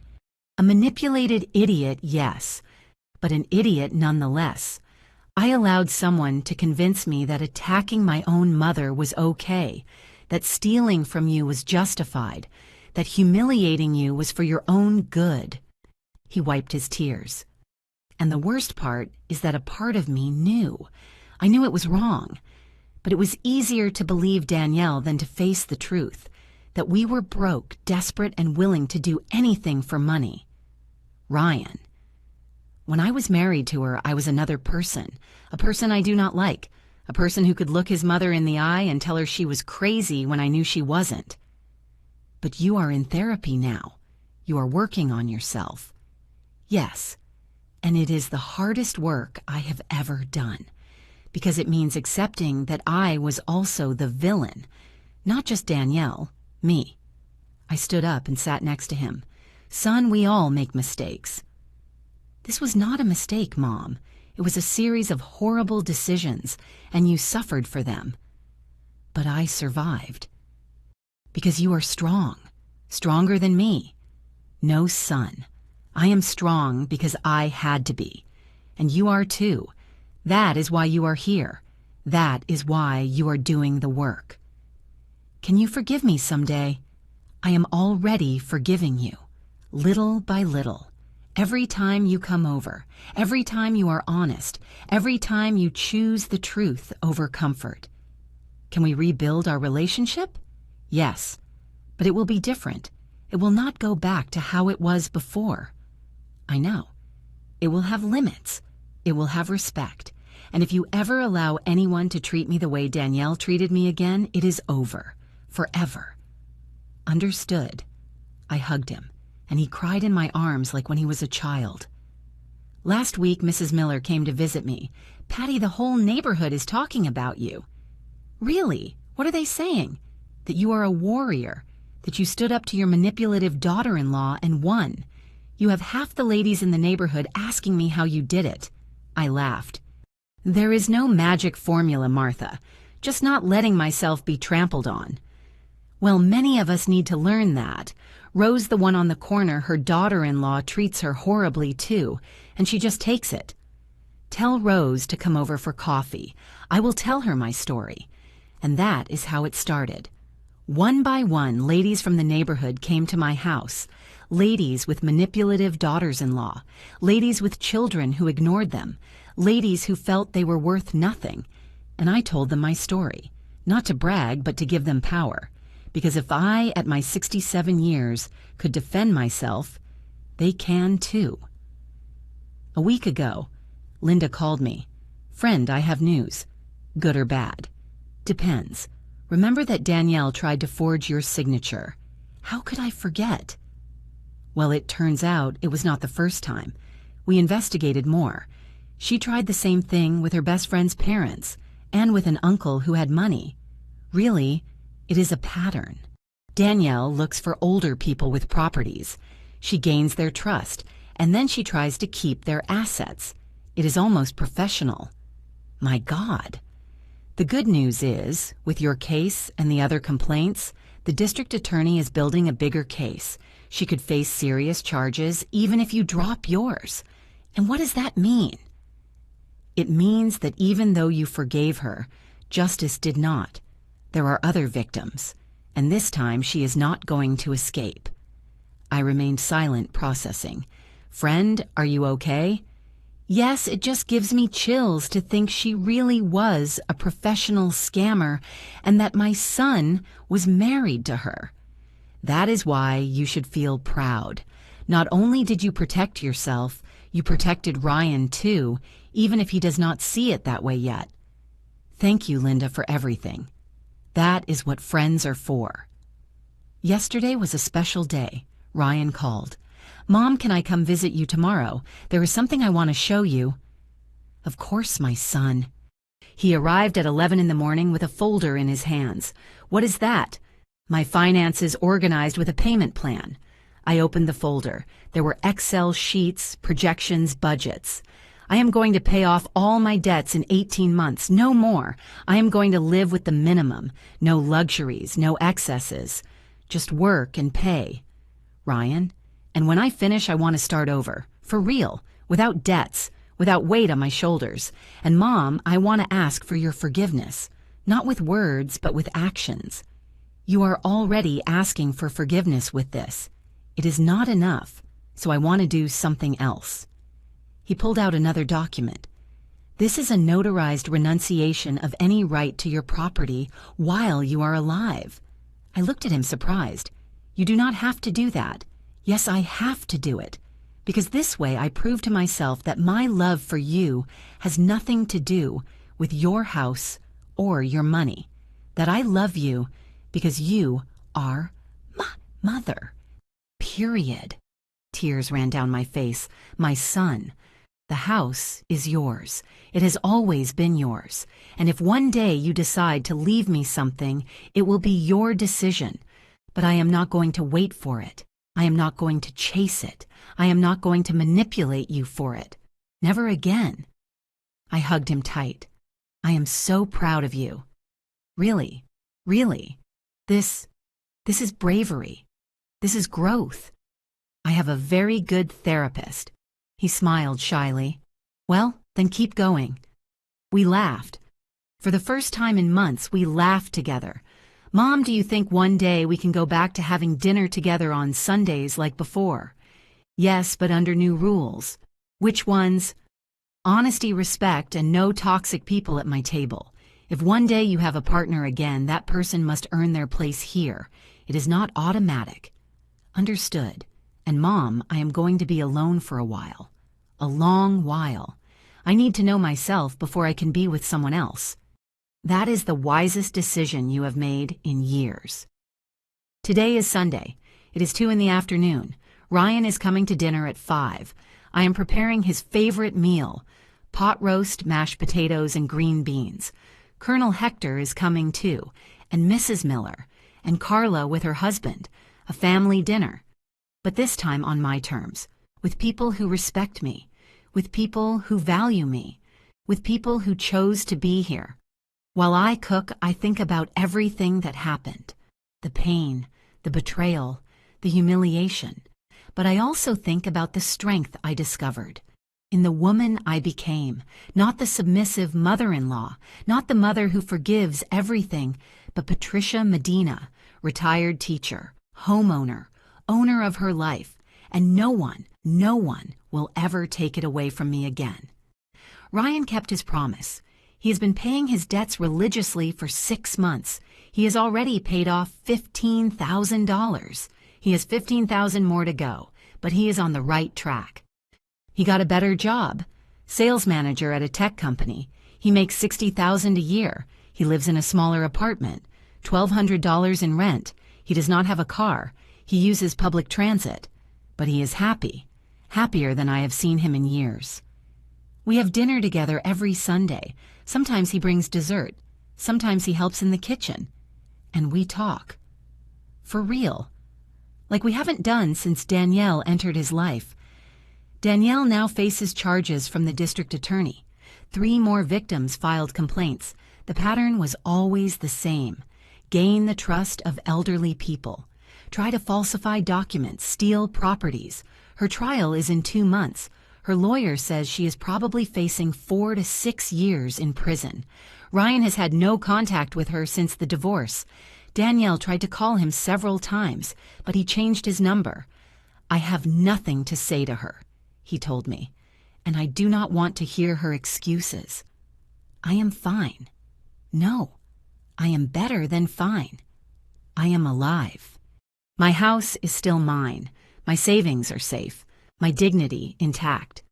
A manipulated idiot, yes, but an idiot nonetheless. I allowed someone to convince me that attacking my own mother was okay, that stealing from you was justified, that humiliating you was for your own good. He wiped his tears. And the worst part is that a part of me knew. I knew it was wrong. But it was easier to believe Danielle than to face the truth, that we were broke, desperate, and willing to do anything for money. Ryan. When I was married to her, I was another person, a person I do not like, a person who could look his mother in the eye and tell her she was crazy when I knew she wasn't. But you are in therapy now. You are working on yourself. Yes, and it is the hardest work I have ever done. Because it means accepting that I was also the villain, not just Danielle, me. I stood up and sat next to him. "Son, we all make mistakes." "This was not a mistake, Mom. It was a series of horrible decisions, and you suffered for them." "But I survived." "Because you are strong, stronger than me." "No, son. I am strong because I had to be, and you are too. That is why you are here. That is why you are doing the work. Can you forgive me someday? I am already forgiving you, little by little. Every time you come over, every time you are honest, every time you choose the truth over comfort. Can we rebuild our relationship? Yes, but it will be different. It will not go back to how it was before. I know. It will have limits. It will have respect. And if you ever allow anyone to treat me the way Danielle treated me again, it is over. Forever. Understood. I hugged him, and he cried in my arms like when he was a child. Last week, Mrs. Miller came to visit me. "Patty, the whole neighborhood is talking about you." "Really? What are they saying?" "That you are a warrior, that you stood up to your manipulative daughter-in-law and won. You have half the ladies in the neighborhood asking me how you did it." I laughed. "There is no magic formula, Martha. Just not letting myself be trampled on." "Well, many of us need to learn that. Rose, the one on the corner, her daughter-in-law treats her horribly too, and she just takes it. Tell Rose to come over for coffee. I will tell her my story." And that is how it started. One by one, ladies from the neighborhood came to my house. Ladies with manipulative daughters-in-law. Ladies with children who ignored them. Ladies who felt they were worth nothing. And I told them my story. Not to brag, but to give them power. Because if I, at my 67 years, could defend myself, they can too. A week ago, Linda called me. "Friend, I have news. Good or bad? Depends. Remember that Danielle tried to forge your signature. How could I forget?" Well, it turns out it was not the first time. We investigated more. She tried the same thing with her best friend's parents and with an uncle who had money. Really, it is a pattern. Danielle looks for older people with properties. She gains their trust, and then she tries to keep their assets. It is almost professional. My God. The good news is, with your case and the other complaints, the district attorney is building a bigger case. She could face serious charges even if you drop yours. And what does that mean? It means that even though you forgave her, justice did not. There are other victims, and this time she is not going to escape. I remained silent, processing. Friend, are you okay? Yes, it just gives me chills to think she really was a professional scammer and that my son was married to her. That is why you should feel proud. Not only did you protect yourself, you protected Ryan too, even if he does not see it that way yet. Thank you, Linda, for everything. That is what friends are for. Yesterday was a special day. Ryan called. Mom, can I come visit you tomorrow? There is something I want to show you. Of course, my son. He arrived at 11 in the morning with a folder in his hands. What is that? My finances organized with a payment plan. I opened the folder. There were Excel sheets, projections, budgets. I am going to pay off all my debts in 18 months, no more. I am going to live with the minimum. No luxuries, no excesses. Just work and pay. Ryan, and when I finish, I want to start over. For real, without debts, without weight on my shoulders. And Mom, I want to ask for your forgiveness. Not with words, but with actions. You are already asking for forgiveness with this. It is not enough, so I want to do something else. He pulled out another document. This is a notarized renunciation of any right to your property while you are alive. I looked at him surprised. You do not have to do that. Yes, I have to do it. Because this way I prove to myself that my love for you has nothing to do with your house or your money. That I love you because you are my mother. Period. Tears ran down my face. My son. The house is yours. It has always been yours. And if one day you decide to leave me something, it will be your decision. But I am not going to wait for it. I am not going to chase it. I am not going to manipulate you for it. Never again. I hugged him tight. I am so proud of you. Really, really. This is bravery. This is growth. I have a very good therapist. He smiled shyly. Well, then keep going. We laughed. For the first time in months, we laughed together. Mom, do you think one day we can go back to having dinner together on Sundays like before? Yes, but under new rules. Which ones? Honesty, respect, and no toxic people at my table. If one day you have a partner again, that person must earn their place here. It is not automatic. Understood. And Mom, I am going to be alone for a while. A long while. I need to know myself before I can be with someone else. That is the wisest decision you have made in years. Today is Sunday. It is 2 in the afternoon. Ryan is coming to dinner at 5. I am preparing his favorite meal, pot roast, mashed potatoes, and green beans. Colonel Hector is coming too, and Mrs. Miller, and Carla with her husband, a family dinner. But this time on my terms, with people who respect me, with people who value me, with people who chose to be here. While I cook, I think about everything that happened, the pain, the betrayal, the humiliation. But I also think about the strength I discovered in the woman I became, not the submissive mother-in-law, not the mother who forgives everything, but Patricia Medina, retired teacher, homeowner, owner of her life, and no one will ever take it away from me again. Ryan kept his promise. He has been paying his debts religiously for 6 months. He has already paid off $15,000. He has $15,000 more to go, but he is on the right track. He got a better job, sales manager at a tech company. He makes $60,000 a year. He lives in a smaller apartment, $1,200 in rent. He does not have a car. He uses public transit. But he is happy, happier than I have seen him in years. We have dinner together every Sunday. Sometimes he brings dessert. Sometimes he helps in the kitchen. And we talk. For real. Like we haven't done since Danielle entered his life. Danielle now faces charges from the district attorney. 3 more victims filed complaints. The pattern was always the same. Gain the trust of elderly people. Try to falsify documents, steal properties. Her trial is in 2 months. Her lawyer says she is probably facing 4 to 6 years in prison. Ryan has had no contact with her since the divorce. Danielle tried to call him several times, but he changed his number. I have nothing to say to her, he told me, and I do not want to hear her excuses. I am fine. No, I am better than fine. I am alive. My house is still mine. My savings are safe. My dignity intact.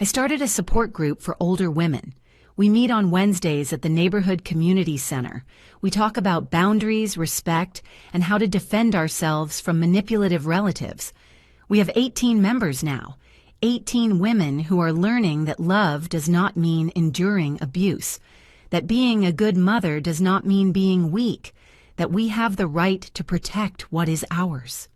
I started a support group for older women. We meet on Wednesdays at the Neighborhood Community Center. We talk about boundaries, respect, and how to defend ourselves from manipulative relatives. We have 18 members now, 18 women who are learning that love does not mean enduring abuse, that being a good mother does not mean being weak, that we have the right to protect what is ours.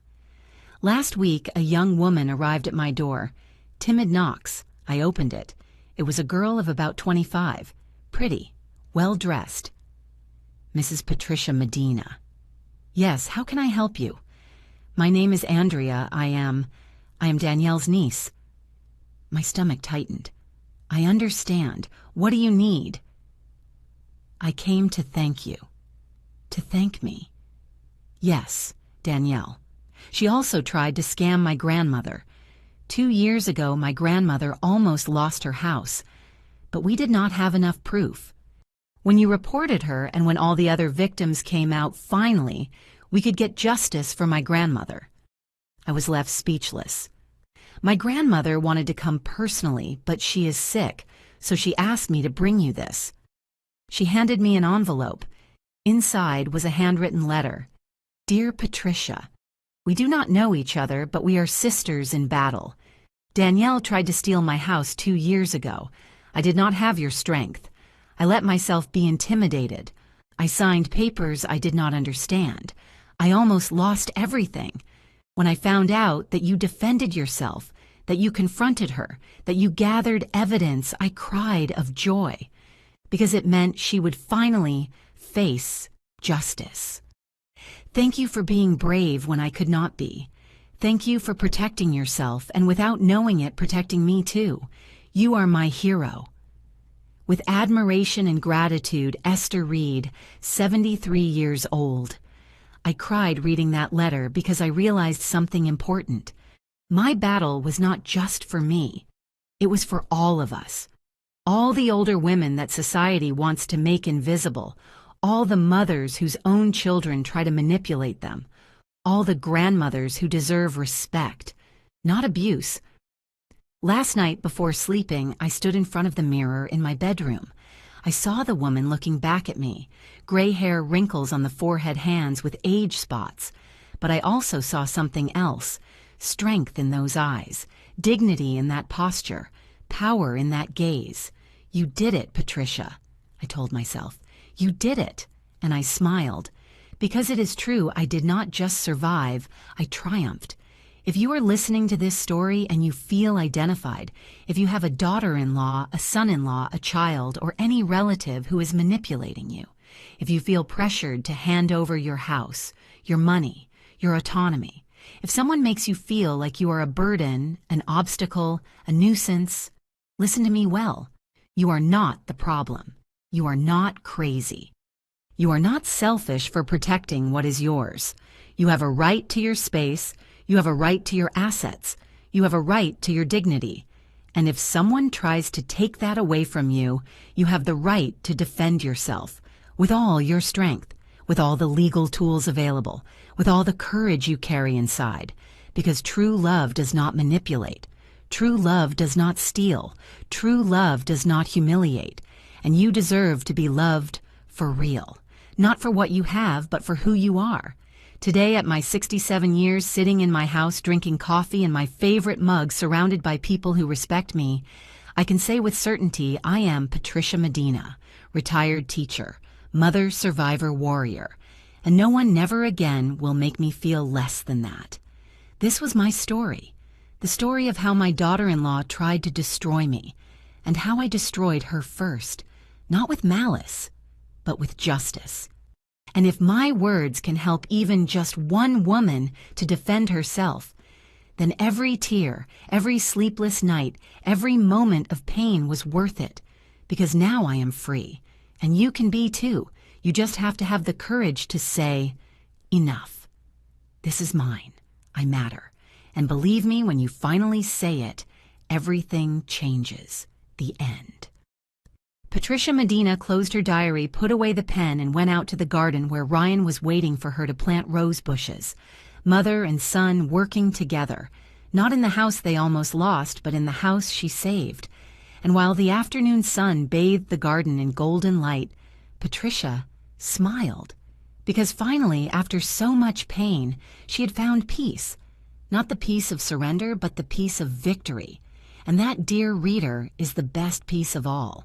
Last week, a young woman arrived at my door. Timid knocks. I opened it. It was a girl of about 25, pretty, well-dressed. Mrs. Patricia Medina. Yes, how can I help you? My name is Andrea. I am Danielle's niece. My stomach tightened. I understand. What do you need? I came to thank you. To thank me. Yes, Danielle. She also tried to scam my grandmother. 2 years ago, my grandmother almost lost her house, but we did not have enough proof. When you reported her and when all the other victims came out, finally, we could get justice for my grandmother. I was left speechless. My grandmother wanted to come personally, but she is sick, so she asked me to bring you this. She handed me an envelope. Inside was a handwritten letter. Dear Patricia, we do not know each other, but we are sisters in battle. Danielle tried to steal my house 2 years ago. I did not have your strength. I let myself be intimidated. I signed papers I did not understand. I almost lost everything. When I found out that you defended yourself, that you confronted her, that you gathered evidence, I cried of joy, because it meant she would finally face justice. Thank you for being brave when I could not be. Thank you for protecting yourself and without knowing it, protecting me too. You are my hero. With admiration and gratitude, Esther Reed, 73 years old. I cried reading that letter because I realized something important. My battle was not just for me. It was for all of us. All the older women that society wants to make invisible. All the mothers whose own children try to manipulate them. All the grandmothers who deserve respect, not abuse. Last night before sleeping, I stood in front of the mirror in my bedroom. I saw the woman looking back at me, gray hair, wrinkles on the forehead, hands with age spots. But I also saw something else, strength in those eyes, dignity in that posture, power in that gaze. You did it, Patricia, I told myself. You did it, and I smiled. Because it is true, I did not just survive, I triumphed. If you are listening to this story and you feel identified, if you have a daughter-in-law, a son-in-law, a child, or any relative who is manipulating you, if you feel pressured to hand over your house, your money, your autonomy, if someone makes you feel like you are a burden, an obstacle, a nuisance, listen to me well. You are not the problem. You are not crazy. You are not selfish for protecting what is yours. You have a right to your space. You have a right to your assets. You have a right to your dignity. And if someone tries to take that away from you, you have the right to defend yourself with all your strength, with all the legal tools available, with all the courage you carry inside. Because true love does not manipulate. True love does not steal. True love does not humiliate. And you deserve to be loved for real. Not for what you have, but for who you are. Today, at my 67 years, sitting in my house drinking coffee in my favorite mug surrounded by people who respect me, I can say with certainty I am Patricia Medina, retired teacher, mother, survivor, warrior, and no one never again will make me feel less than that. This was my story, the story of how my daughter-in-law tried to destroy me, and how I destroyed her first, not with malice, but with justice. And if my words can help even just one woman to defend herself, then every tear, every sleepless night, every moment of pain was worth it, because now I am free, and you can be too. You just have to have the courage to say, enough. This is mine. I matter. And believe me, when you finally say it, everything changes. The end. Patricia Medina closed her diary, put away the pen, and went out to the garden where Ryan was waiting for her to plant rose bushes. Mother and son working together. Not in the house they almost lost, but in the house she saved. And while the afternoon sun bathed the garden in golden light, Patricia smiled. Because finally, after so much pain, she had found peace. Not the peace of surrender, but the peace of victory. And that, dear reader, is the best peace of all.